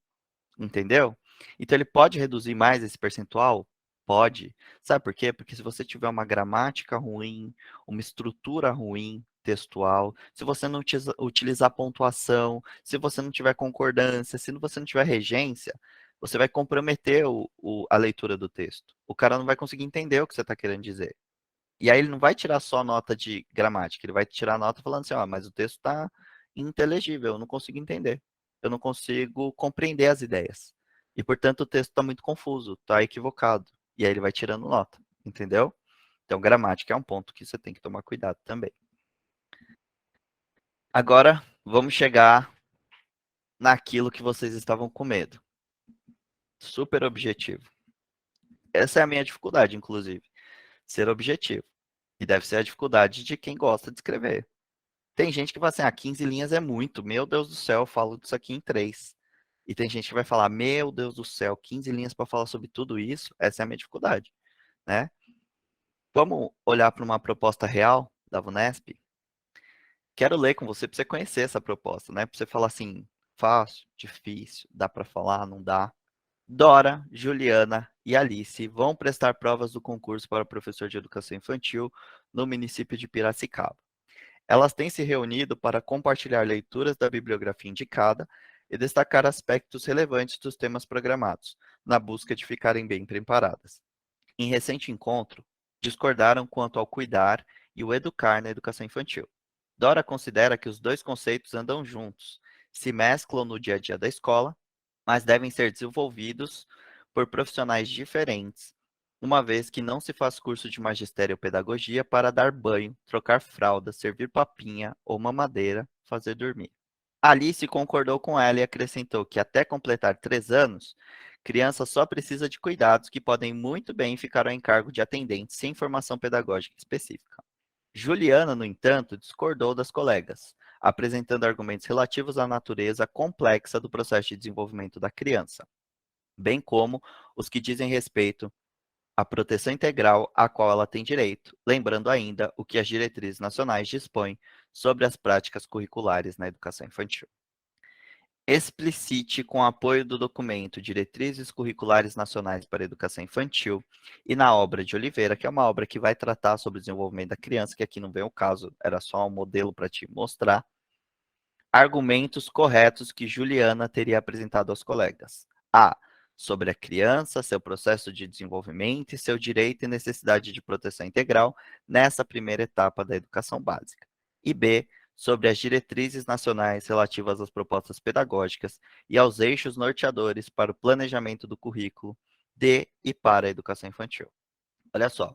Speaker 1: Entendeu? Então ele pode reduzir mais esse percentual? Pode. Sabe por quê? Porque se você tiver uma gramática ruim, uma estrutura ruim textual, se você não utilizar pontuação, se você não tiver concordância, se você não tiver regência, você vai comprometer a leitura do texto. O cara não vai conseguir entender o que você está querendo dizer. E aí ele não vai tirar só nota de gramática, ele vai tirar nota falando assim, ó, mas o texto está inteligível, eu não consigo entender. Eu não consigo compreender as ideias. E, portanto, o texto está muito confuso, está equivocado. E aí ele vai tirando nota, entendeu? Então, gramática é um ponto que você tem que tomar cuidado também. Agora, vamos chegar naquilo que vocês estavam com medo. Super objetivo. Essa é a minha dificuldade, inclusive. Ser objetivo. E deve ser a dificuldade de quem gosta de escrever. Tem gente que fala assim, 15 linhas é muito. Meu Deus do céu, eu falo disso aqui em 3. E tem gente que vai falar, meu Deus do céu, 15 linhas para falar sobre tudo isso, essa é a minha dificuldade, né? Vamos olhar para uma proposta real da VUNESP? Quero ler com você para você conhecer essa proposta, né? Para você falar assim, fácil, difícil, dá para falar, não dá. Dora, Juliana e Alice vão prestar provas do concurso para professor de educação infantil no município de Piracicaba. Elas têm se reunido para compartilhar leituras da bibliografia indicada e destacar aspectos relevantes dos temas programados, na busca de ficarem bem preparadas. Em recente encontro, discordaram quanto ao cuidar e o educar na educação infantil. Dora considera que os dois conceitos andam juntos, se mesclam no dia a dia da escola, mas devem ser desenvolvidos por profissionais diferentes, uma vez que não se faz curso de magistério ou pedagogia para dar banho, trocar fralda, servir papinha ou mamadeira, fazer dormir. Alice concordou com ela e acrescentou que até completar 3 anos, criança só precisa de cuidados que podem muito bem ficar ao encargo de atendentes sem formação pedagógica específica. Juliana, no entanto, discordou das colegas, apresentando argumentos relativos à natureza complexa do processo de desenvolvimento da criança, bem como os que dizem respeito à proteção integral à qual ela tem direito, lembrando ainda o que as diretrizes nacionais dispõem sobre as práticas curriculares na educação infantil. Explicite com apoio do documento Diretrizes Curriculares Nacionais para a Educação Infantil e na obra de Oliveira, que é uma obra que vai tratar sobre o desenvolvimento da criança, que aqui não vem o caso, era só um modelo para te mostrar, argumentos corretos que Juliana teria apresentado aos colegas. A. Sobre a criança, seu processo de desenvolvimento e seu direito e necessidade de proteção integral nessa primeira etapa da educação básica. E B. sobre as diretrizes nacionais relativas às propostas pedagógicas e aos eixos norteadores para o planejamento do currículo de e para a educação infantil. Olha só,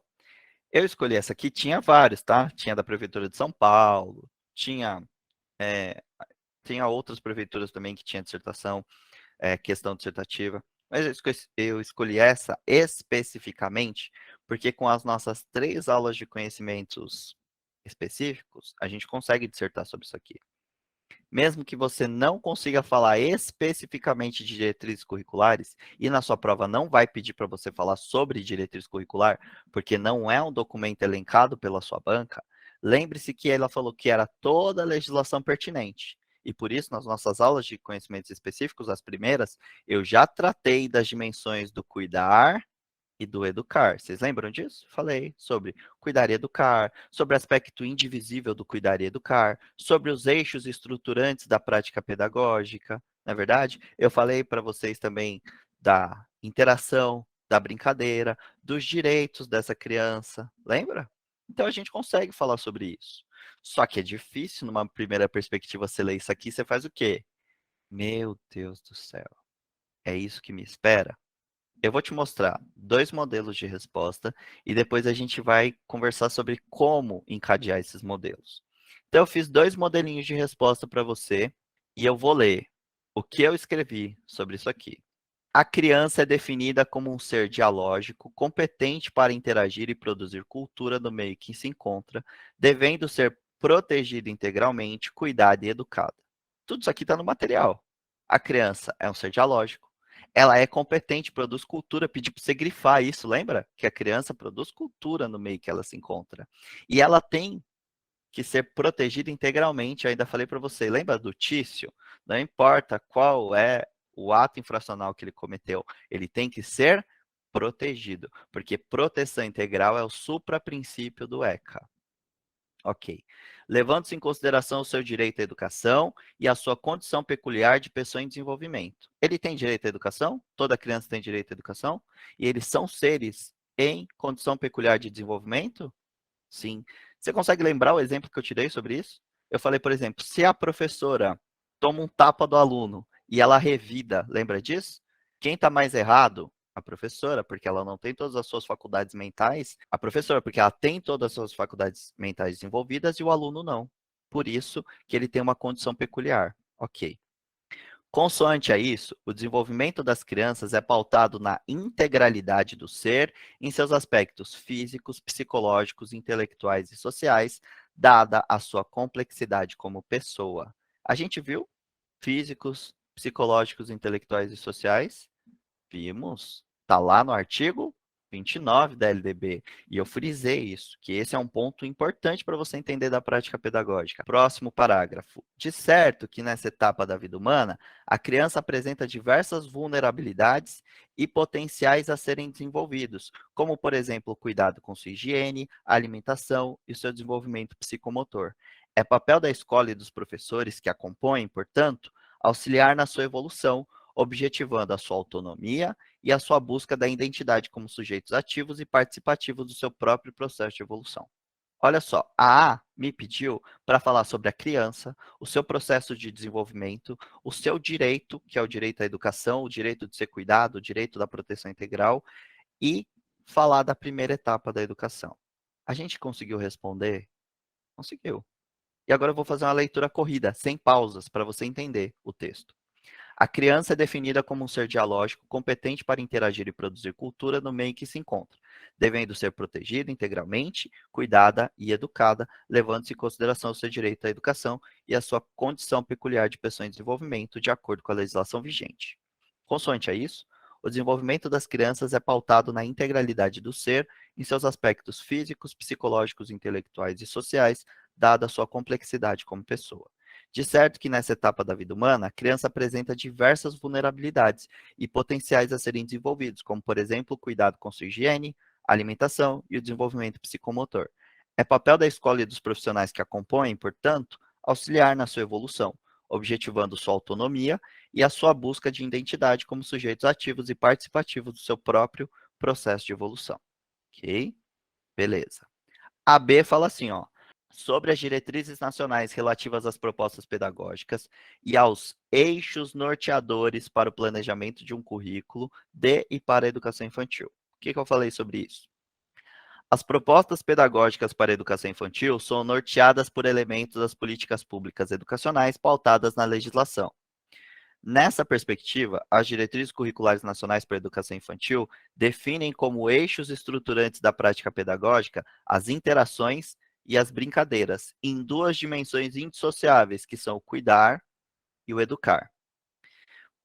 Speaker 1: eu escolhi essa aqui, tinha vários, tá? Tinha da Prefeitura de São Paulo, eh, tinha outras prefeituras também que tinha dissertação, questão dissertativa, mas eu escolhi essa especificamente porque com as nossas 3 aulas de conhecimentos específicos, a gente consegue dissertar sobre isso aqui. Mesmo que você não consiga falar especificamente de diretrizes curriculares, e na sua prova não vai pedir para você falar sobre diretriz curricular, porque não é um documento elencado pela sua banca, lembre-se que ela falou que era toda a legislação pertinente. E por isso, nas nossas aulas de conhecimentos específicos, as primeiras, eu já tratei das dimensões do cuidar e do educar. Vocês lembram disso? Falei sobre cuidar e educar, sobre o aspecto indivisível do cuidar e educar, sobre os eixos estruturantes da prática pedagógica, não é verdade? Eu falei para vocês também da interação, da brincadeira, dos direitos dessa criança, lembra? Então a gente consegue falar sobre isso. Só que é difícil, numa primeira perspectiva, você ler isso aqui, você faz o quê? Meu Deus do céu, é isso que me espera? Eu vou te mostrar 2 modelos de resposta e depois a gente vai conversar sobre como encadear esses modelos. Então, eu fiz 2 modelinhos de resposta para você e eu vou ler o que eu escrevi sobre isso aqui. A criança é definida como um ser dialógico, competente para interagir e produzir cultura no meio que se encontra, devendo ser protegida integralmente, cuidada e educada. Tudo isso aqui está no material. A criança é um ser dialógico, ela é competente, produz cultura. Pedi para você grifar isso, lembra? Que a criança produz cultura no meio que ela se encontra. E ela tem que ser protegida integralmente. Eu ainda falei para você, lembra do Tício? Não importa qual é o ato infracional que ele cometeu, ele tem que ser protegido, porque proteção integral é o supraprincípio do ECA. Ok. Levando-se em consideração o seu direito à educação e a sua condição peculiar de pessoa em desenvolvimento. Ele tem direito à educação? Toda criança tem direito à educação? E eles são seres em condição peculiar de desenvolvimento? Sim. Você consegue lembrar o exemplo que eu te dei sobre isso? Eu falei, por exemplo, se a professora toma um tapa do aluno e ela revida, lembra disso? Quem está mais errado? A professora, porque ela não tem todas as suas faculdades mentais. A professora, porque ela tem todas as suas faculdades mentais desenvolvidas e o aluno não. Por isso que ele tem uma condição peculiar. Ok. Consoante a isso, o desenvolvimento das crianças é pautado na integralidade do ser, em seus aspectos físicos, psicológicos, intelectuais e sociais, dada a sua complexidade como pessoa. A gente viu físicos, psicológicos, intelectuais e sociais? Vimos. Está lá no artigo 29 da LDB. E eu frisei isso, que esse é um ponto importante para você entender da prática pedagógica. Próximo parágrafo. De certo que nessa etapa da vida humana, a criança apresenta diversas vulnerabilidades e potenciais a serem desenvolvidos, como, por exemplo, o cuidado com sua higiene, a alimentação e o seu desenvolvimento psicomotor. É papel da escola e dos professores que a compõem, portanto, auxiliar na sua evolução, objetivando a sua autonomia e a sua busca da identidade como sujeitos ativos e participativos do seu próprio processo de evolução. Olha só, a me pediu para falar sobre a criança, o seu processo de desenvolvimento, o seu direito, que é o direito à educação, o direito de ser cuidado, o direito da proteção integral, e falar da primeira etapa da educação. A gente conseguiu responder? Conseguiu. E agora eu vou fazer uma leitura corrida, sem pausas, para você entender o texto. A criança é definida como um ser dialógico, competente para interagir e produzir cultura no meio em que se encontra, devendo ser protegida integralmente, cuidada e educada, levando-se em consideração o seu direito à educação e a sua condição peculiar de pessoa em desenvolvimento, de acordo com a legislação vigente. Consoante a isso, o desenvolvimento das crianças é pautado na integralidade do ser, em seus aspectos físicos, psicológicos, intelectuais e sociais, dada a sua complexidade como pessoa. De certo que nessa etapa da vida humana, a criança apresenta diversas vulnerabilidades e potenciais a serem desenvolvidos, como, por exemplo, o cuidado com sua higiene, a alimentação e o desenvolvimento psicomotor. É papel da escola e dos profissionais que a compõem, portanto, auxiliar na sua evolução, objetivando sua autonomia e a sua busca de identidade como sujeitos ativos e participativos do seu próprio processo de evolução. Ok? Beleza. A B fala assim, ó. sobre as diretrizes nacionais relativas às propostas pedagógicas e aos eixos norteadores para o planejamento de um currículo de e para a educação infantil. O que eu falei sobre isso? As propostas pedagógicas para a educação infantil são norteadas por elementos das políticas públicas educacionais pautadas na legislação. Nessa perspectiva, as diretrizes curriculares nacionais para a educação infantil definem como eixos estruturantes da prática pedagógica as interações e as brincadeiras, em duas dimensões indissociáveis, que são o cuidar e o educar.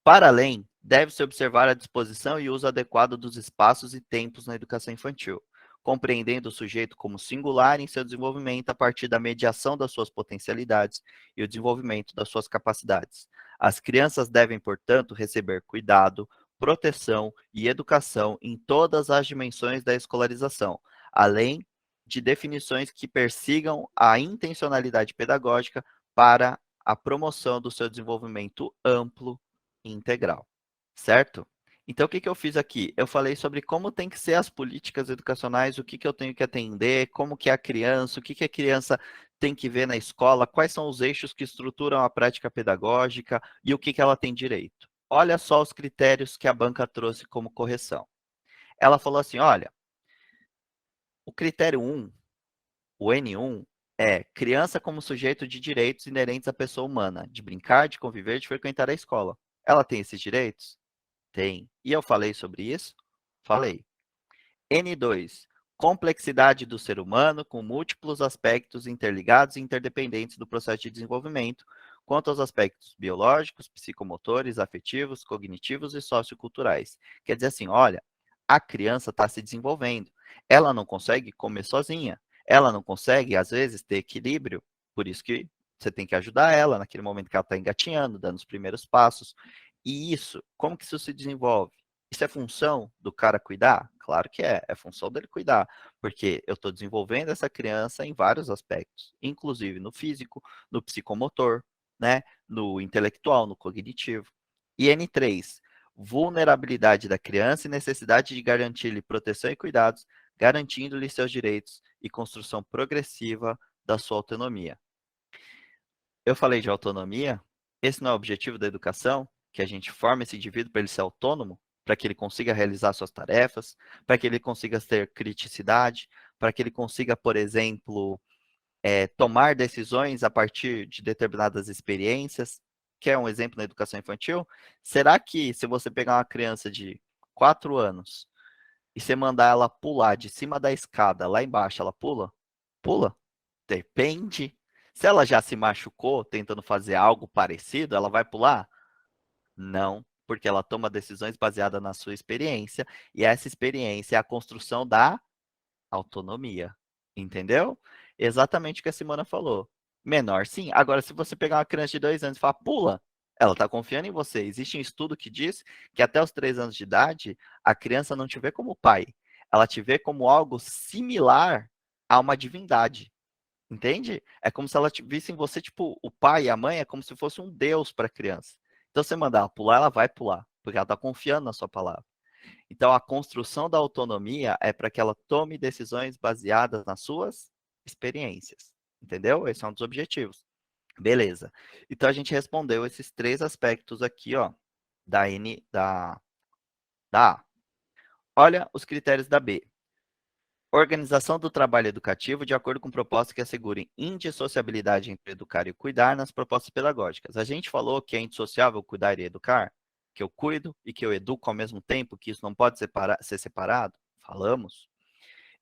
Speaker 1: Para além, deve-se observar a disposição e uso adequado dos espaços e tempos na educação infantil, compreendendo o sujeito como singular em seu desenvolvimento a partir da mediação das suas potencialidades e o desenvolvimento das suas capacidades. As crianças devem, portanto, receber cuidado, proteção e educação em todas as dimensões da escolarização, além de definições que persigam a intencionalidade pedagógica para a promoção do seu desenvolvimento amplo integral, certo? Então, o que eu fiz aqui? Eu falei sobre como tem que ser as políticas educacionais, o que eu tenho que atender, como que é a criança, o que a criança tem que ver na escola, quais são os eixos que estruturam a prática pedagógica e o que ela tem direito. Olha só os critérios que a banca trouxe como correção. Ela falou assim, olha, o critério 1, o N1, é criança como sujeito de direitos inerentes à pessoa humana, de brincar, de conviver, de frequentar a escola. Ela tem esses direitos? Tem. E eu falei sobre isso? Falei. N2. Complexidade do ser humano com múltiplos aspectos interligados e interdependentes do processo de desenvolvimento, quanto aos aspectos biológicos, psicomotores, afetivos, cognitivos e socioculturais. Quer dizer assim, olha, a criança está se desenvolvendo. Ela não consegue comer sozinha. Ela não consegue, às vezes, ter equilíbrio. Por isso que você tem que ajudar ela naquele momento que ela está engatinhando, dando os primeiros passos. E isso, como que isso se desenvolve? Isso é função do cara cuidar? Claro que é, é função dele cuidar, porque eu estou desenvolvendo essa criança em vários aspectos, inclusive no físico, no psicomotor, né, no intelectual, no cognitivo. E N3, vulnerabilidade da criança e necessidade de garantir-lhe proteção e cuidados, garantindo-lhe seus direitos e construção progressiva da sua autonomia. Eu falei de autonomia, esse não é o objetivo da educação, que a gente forma esse indivíduo para ele ser autônomo, para que ele consiga realizar suas tarefas, para que ele consiga ter criticidade, para que ele consiga, por exemplo, tomar decisões a partir de determinadas experiências, que é um exemplo na educação infantil. Será que se você pegar uma criança de 4 anos e você mandar ela pular de cima da escada lá embaixo, ela pula? Pula? Depende. Se ela já se machucou tentando fazer algo parecido, ela vai pular? Não, porque ela toma decisões baseadas na sua experiência, e essa experiência é a construção da autonomia. Entendeu? Exatamente o que a Simona falou. Menor, sim. Agora, se você pegar uma criança de 2 anos e falar, pula, ela está confiando em você. Existe um estudo que diz que até os 3 anos de idade, a criança não te vê como pai. Ela te vê como algo similar a uma divindade. Entende? É como se ela visse em você, tipo, o pai e a mãe é como se fosse um deus para a criança. Então, você mandar ela pular, ela vai pular, porque ela está confiando na sua palavra. Então, a construção da autonomia é para que ela tome decisões baseadas nas suas experiências. Entendeu? Esse é um dos objetivos. Beleza. Então, a gente respondeu esses 3 aspectos aqui, ó, da N, da A. Olha os critérios da B. Organização do trabalho educativo de acordo com propostas que assegurem indissociabilidade entre educar e cuidar nas propostas pedagógicas. A gente falou que é indissociável cuidar e educar, que eu cuido e que eu educo ao mesmo tempo, que isso não pode ser separado? Falamos.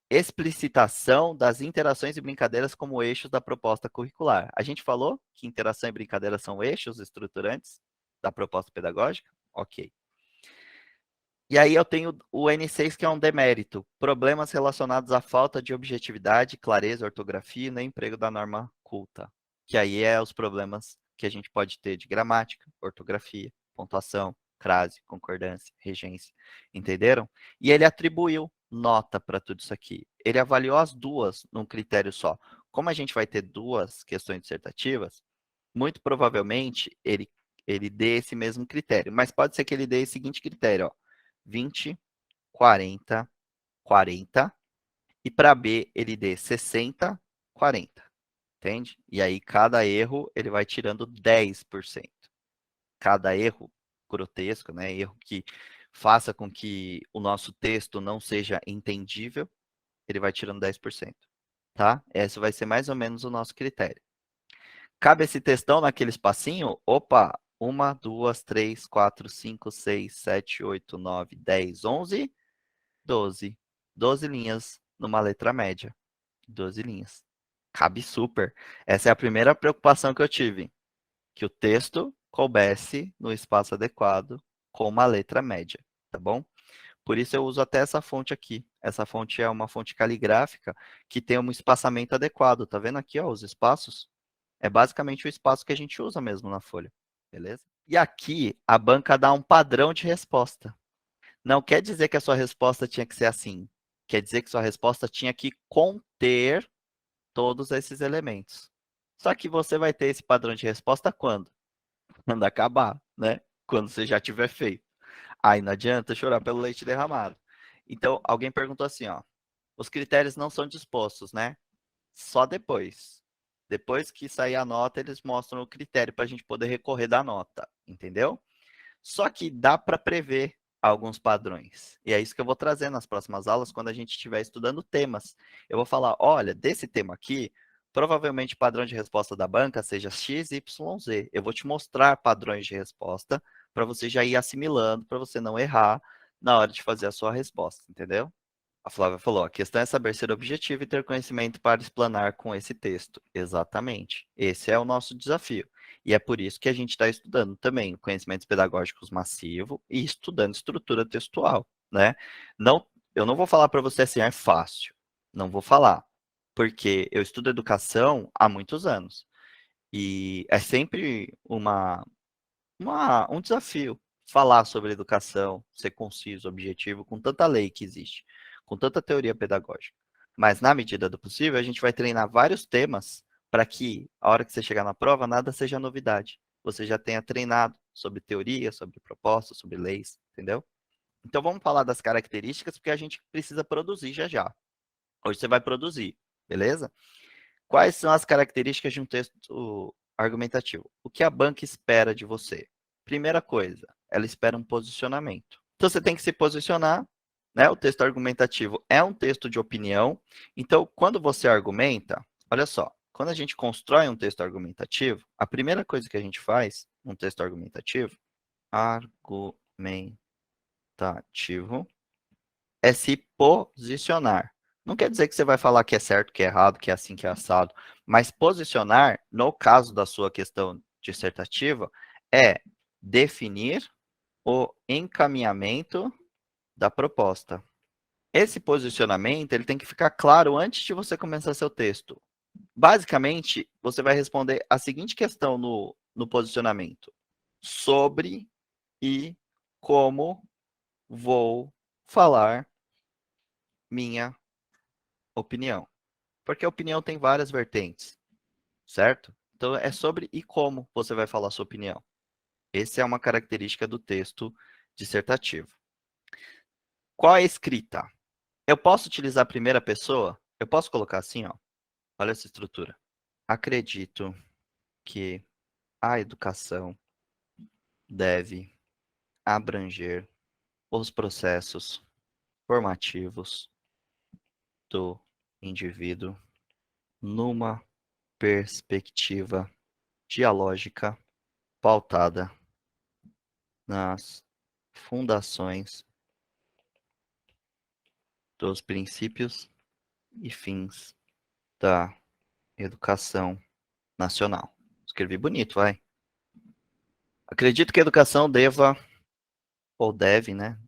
Speaker 1: Explicitação das interações e brincadeiras como eixos da proposta curricular. A gente falou que interação e brincadeira são eixos estruturantes da proposta pedagógica? Ok. E aí eu tenho o N6, que é um demérito. Problemas relacionados à falta de objetividade, clareza, ortografia e no emprego da norma culta. Que aí é os problemas que a gente pode ter de gramática, ortografia, pontuação, crase, concordância, regência. Entenderam? E ele atribuiu nota para tudo isso aqui. Ele avaliou as duas num critério só. Como a gente vai ter 2 questões dissertativas, muito provavelmente ele dê esse mesmo critério. Mas pode ser que ele dê o seguinte critério, ó. 20, 40, 40. E para B ele dê 60, 40. entende? E aí, cada erro, ele vai tirando 10%. Cada erro grotesco, né? Erro que faça com que o nosso texto não seja entendível, ele vai tirando 10%, tá? Esse vai ser mais ou menos o nosso critério. Cabe esse textão naquele espacinho? Opa, 1, 2, 3, 4, 5, 6, 7, 8, 9, 10, 11, 12. 12 linhas numa letra média. 12 linhas. Cabe super. Essa é a primeira preocupação que eu tive. Que o texto coubesse no espaço adequado com uma letra média, tá bom? Por isso eu uso até essa fonte aqui. Essa fonte é uma fonte caligráfica que tem um espaçamento adequado. Tá vendo aqui, ó, os espaços? É basicamente o espaço que a gente usa mesmo na folha, beleza? E aqui a banca dá um padrão de resposta. Não quer dizer que a sua resposta tinha que ser assim. Quer dizer que sua resposta tinha que conter todos esses elementos. Só que você vai ter esse padrão de resposta quando? Quando acabar, né? Quando você já tiver feito. Aí não adianta chorar pelo leite derramado. Então, alguém perguntou assim, ó. Os critérios não são dispostos, né? Só depois. Depois que sair a nota, eles mostram o critério para a gente poder recorrer da nota, entendeu? Só que dá para prever alguns padrões. E é isso que eu vou trazer nas próximas aulas, quando a gente estiver estudando temas. Eu vou falar, olha, desse tema aqui, provavelmente o padrão de resposta da banca seja X, Y, Z. Eu vou te mostrar padrões de resposta para você já ir assimilando, para você não errar na hora de fazer a sua resposta, entendeu? A Flávia falou, a questão é saber ser objetivo e ter conhecimento para explanar com esse texto. Exatamente. Esse é o nosso desafio. E é por isso que a gente está estudando também conhecimentos pedagógicos massivo e estudando estrutura textual, né? Não, eu não vou falar para você assim, é fácil. Não vou falar, porque eu estudo educação há muitos anos. E é sempre um desafio falar sobre educação, ser conciso, objetivo, com tanta lei que existe, com tanta teoria pedagógica. Mas, na medida do possível, a gente vai treinar vários temas para que, a hora que você chegar na prova, nada seja novidade. Você já tenha treinado sobre teoria, sobre propostas, sobre leis, entendeu? Então, vamos falar das características, porque a gente precisa produzir já já. Hoje você vai produzir, beleza? Quais são as características de um texto argumentativo? O que a banca espera de você? Primeira coisa, ela espera um posicionamento. Então você tem que se posicionar, né? O texto argumentativo é um texto de opinião. Então, quando você argumenta, olha só, quando a gente constrói um texto argumentativo, a primeira coisa que a gente faz num texto argumentativo, é se posicionar. Não quer dizer que você vai falar que é certo, que é errado, que é assim, que é assado, mas posicionar, no caso da sua questão dissertativa, é definir o encaminhamento da proposta. Esse posicionamento, ele tem que ficar claro antes de você começar seu texto. Basicamente, você vai responder a seguinte questão no posicionamento: sobre e como vou falar minha opinião. Porque a opinião tem várias vertentes, certo? Então é sobre e como você vai falar a sua opinião. Essa é uma característica do texto dissertativo. Qual é a escrita? Eu posso utilizar a primeira pessoa? Eu posso colocar assim, ó. Olha essa estrutura. Acredito que a educação deve abranger os processos formativos do indivíduo numa perspectiva dialógica pautada nas fundações dos princípios e fins da educação nacional. Escrevi bonito, vai. Acredito que a educação deva, ou deve, né?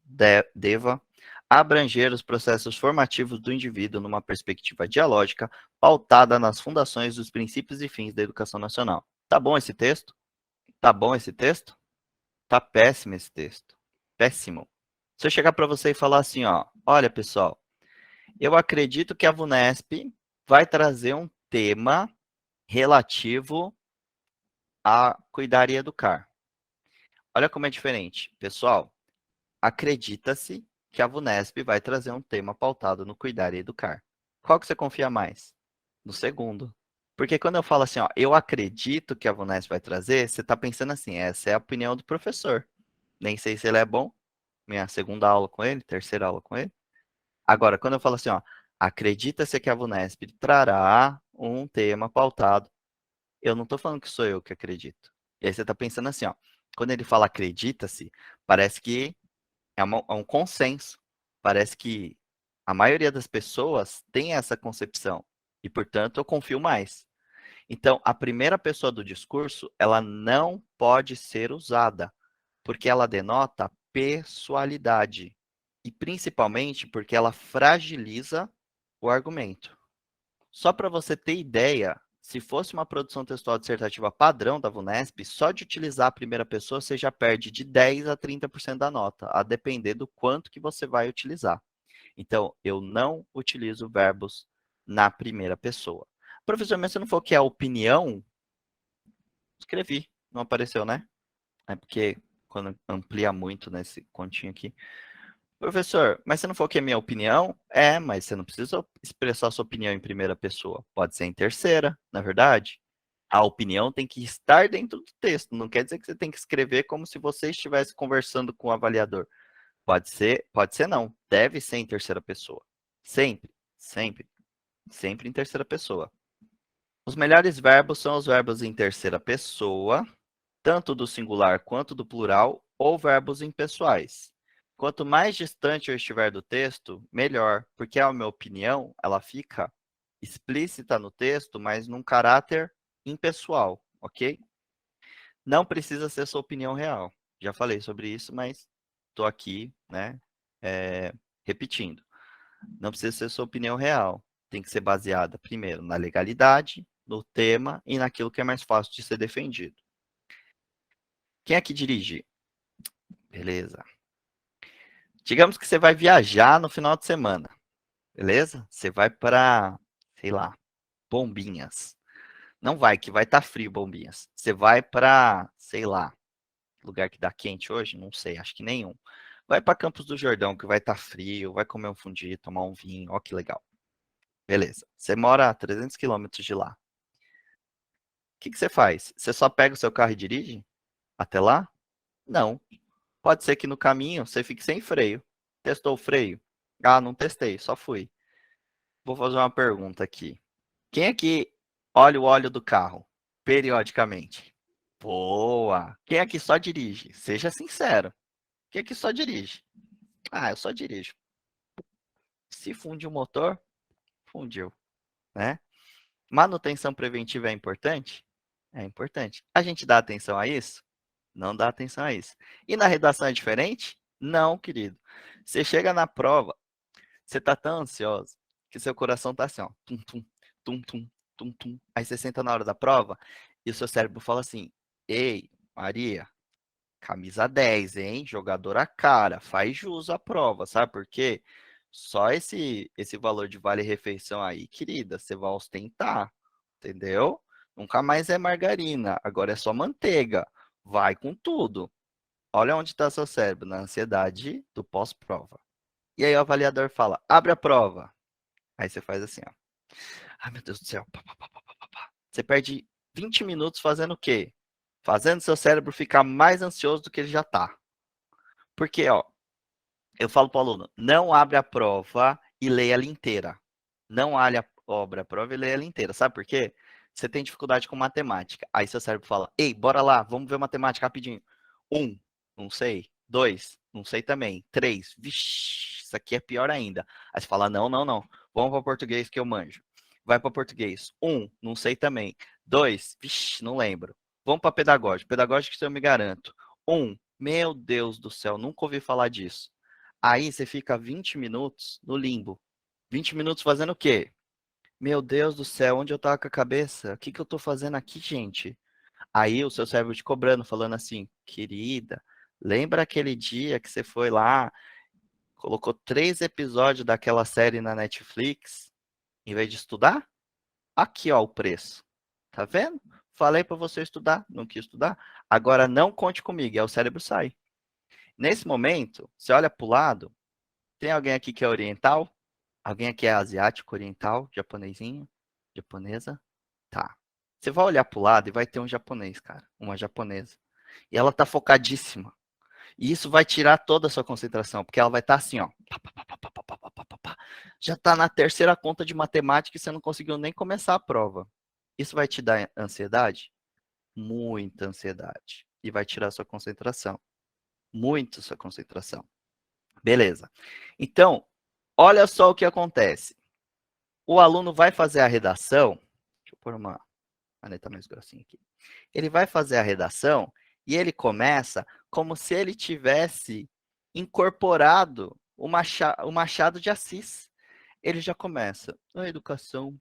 Speaker 1: Deva abranger os processos formativos do indivíduo numa perspectiva dialógica pautada nas fundações dos princípios e fins da educação nacional. Tá bom esse texto? Tá bom esse texto? Tá péssimo esse texto. Péssimo. Se eu chegar para você e falar assim, ó, olha, pessoal, eu acredito que a VUNESP vai trazer um tema relativo a cuidar e educar. Olha como é diferente. Pessoal, acredita-se que a VUNESP vai trazer um tema pautado no cuidar e educar. Qual que você confia mais? No segundo. Porque quando eu falo assim, ó, eu acredito que a VUNESP vai trazer, você está pensando assim, essa é a opinião do professor. Nem sei se ele é bom, minha segunda aula com ele, terceira aula com ele. Agora, quando eu falo assim, ó, acredita-se que a VUNESP trará um tema pautado, eu não estou falando que sou eu que acredito. E aí você está pensando assim, ó, quando ele fala acredita-se, parece que é um consenso. Parece que a maioria das pessoas tem essa concepção. E, portanto, eu confio mais. Então, a primeira pessoa do discurso, ela não pode ser usada, porque ela denota pessoalidade. E principalmente porque ela fragiliza o argumento. Só para você ter ideia, se fosse uma produção textual dissertativa padrão da VUNESP, só de utilizar a primeira pessoa, você já perde de 10 a 30% da nota, a depender do quanto que você vai utilizar. Então, eu não utilizo verbos na primeira pessoa. Professor, mas você não falou que é opinião? Escrevi, não apareceu, né? É porque quando amplia muito nesse continho aqui. Professor, mas você não falou que é minha opinião? É, mas você não precisa expressar sua opinião em primeira pessoa. Pode ser em terceira, na verdade. A opinião tem que estar dentro do texto. Não quer dizer que você tem que escrever como se você estivesse conversando com o avaliador. Pode ser não. Deve ser em terceira pessoa. Sempre, sempre, sempre em terceira pessoa. Os melhores verbos são os verbos em terceira pessoa, tanto do singular quanto do plural, ou verbos impessoais. Quanto mais distante eu estiver do texto, melhor, porque a minha opinião, ela fica explícita no texto, mas num caráter impessoal, ok? Não precisa ser sua opinião real. Já falei sobre isso, mas estou aqui, né, repetindo. Não precisa ser sua opinião real. Tem que ser baseada, primeiro, na legalidade, no tema e naquilo que é mais fácil de ser defendido. Quem é que dirige? Beleza. Digamos que você vai viajar no final de semana, beleza? Você vai para, sei lá, Bombinhas. Não vai, que vai estar frio, Bombinhas. Você vai para, sei lá, lugar que dá quente hoje? Não sei, acho que nenhum. Vai para Campos do Jordão, que vai estar frio, vai comer um fundi, tomar um vinho, ó que legal. Beleza. Você mora a 300 quilômetros de lá. O que que você faz? Você só pega o seu carro e dirige até lá? Não. Pode ser que no caminho você fique sem freio. Testou o freio? Ah, não testei, só fui. Vou fazer uma pergunta aqui. Quem aqui olha o óleo do carro periodicamente? Boa! Quem aqui só dirige? Seja sincero. Quem aqui só dirige? Ah, eu só dirijo. Se funde o motor, fundiu, né? Manutenção preventiva é importante? É importante. A gente dá atenção a isso? Não dá atenção a isso. E na redação é diferente? Não, querido. Você chega na prova, você tá tão ansioso que seu coração tá assim, ó, tum, tum, tum, tum, tum, tum. Aí você senta na hora da prova e o seu cérebro fala assim: Ei, Maria, camisa 10, hein? Jogadora cara, faz jus à prova, sabe por quê? Só esse valor de vale-refeição aí, querida, você vai ostentar, entendeu? Nunca mais é margarina, agora é só manteiga. Vai com tudo. Olha onde está seu cérebro, na ansiedade do pós-prova. E aí o avaliador fala: abre a prova. Aí você faz assim, ó. Ai, meu Deus do céu. Pá, pá, pá, pá, pá, pá. Você perde 20 minutos fazendo o quê? Fazendo seu cérebro ficar mais ansioso do que ele já tá. Porque, ó, eu falo para o aluno, não abre a prova e leia ela inteira. Não abre a prova e leia ela inteira. Sabe por quê? Você tem dificuldade com matemática. Aí seu cérebro fala, ei, bora lá, vamos ver matemática rapidinho. 1, não sei. 2, não sei também. 3, vixi, isso aqui é pior ainda. Aí você fala, não, não, não. Vamos para português que eu manjo. Vai para português. 1, não sei também. 2, vixi, não lembro. Vamos para pedagógico. Pedagógico que eu me garanto. 1, meu Deus do céu, nunca ouvi falar disso. Aí você fica 20 minutos no limbo. 20 minutos fazendo o quê? Meu Deus do céu, onde eu tava com a cabeça? O que que eu tô fazendo aqui, gente? Aí o seu cérebro te cobrando, falando assim, querida, lembra aquele dia que você foi lá, colocou 3 episódios daquela série na Netflix, em vez de estudar? Aqui, ó, o preço. Tá vendo? Falei para você estudar, não quis estudar. Agora não conte comigo, e aí o cérebro sai. Nesse momento, você olha para o lado, tem alguém aqui que é oriental? Alguém aqui é asiático, oriental, japonesinho? Japonesa? Tá. Você vai olhar pro lado e vai ter um japonês, cara, uma japonesa. E ela tá focadíssima. E isso vai tirar toda a sua concentração, porque ela vai estar assim, ó. Já tá na terceira conta de matemática e você não conseguiu nem começar a prova. Isso vai te dar ansiedade? Muita ansiedade. E vai tirar sua concentração. Muito sua concentração. Beleza. Então, olha só o que acontece. O aluno vai fazer a redação. Deixa eu pôr uma caneta mais grossinha aqui. Ele vai fazer a redação e ele começa como se ele tivesse incorporado o Machado de Assis. Ele já começa. A educação.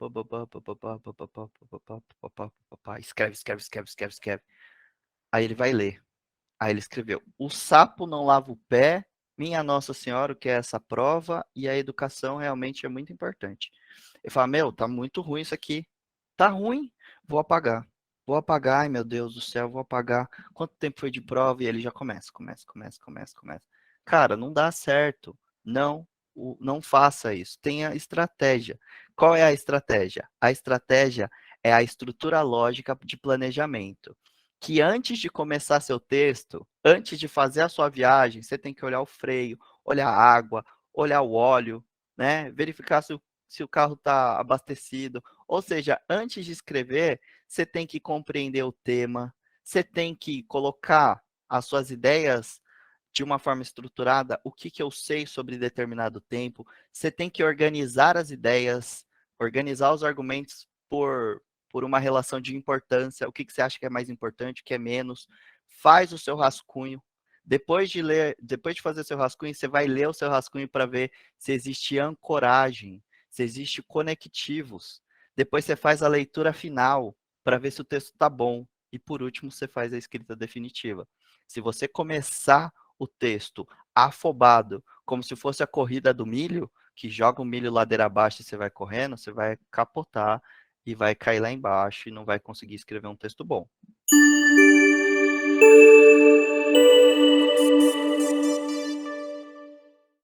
Speaker 1: Escreve, escreve, escreve, escreve, escreve. Aí ele vai ler. Aí ele escreveu: o sapo não lava o pé, minha Nossa Senhora, o que é essa prova? E a educação realmente é muito importante. Ele fala: meu, tá muito ruim isso aqui. Tá ruim, vou apagar. Vou apagar, ai meu Deus do céu, vou apagar. Quanto tempo foi de prova? E ele já começa. Cara, não dá certo. Não, não faça isso. Tenha estratégia. Qual é a estratégia? A estratégia é a estrutura lógica de planejamento. Que antes de começar seu texto, antes de fazer a sua viagem, você tem que olhar o freio, olhar a água, olhar o óleo, né? Verificar se o carro está abastecido. Ou seja, antes de escrever, você tem que compreender o tema, você tem que colocar as suas ideias de uma forma estruturada, o que, que eu sei sobre determinado tempo, você tem que organizar as ideias, organizar os argumentos por uma relação de importância, o que, que você acha que é mais importante, o que é menos, faz o seu rascunho. Depois de ler, depois de fazer seu rascunho, você vai ler o seu rascunho para ver se existe ancoragem, se existe conectivos. Depois você faz a leitura final para ver se o texto está bom. E por último, você faz a escrita definitiva. Se você começar o texto afobado, como se fosse a corrida do milho, que joga o milho ladeira abaixo e você vai correndo, você vai capotar e vai cair lá embaixo e não vai conseguir escrever um texto bom.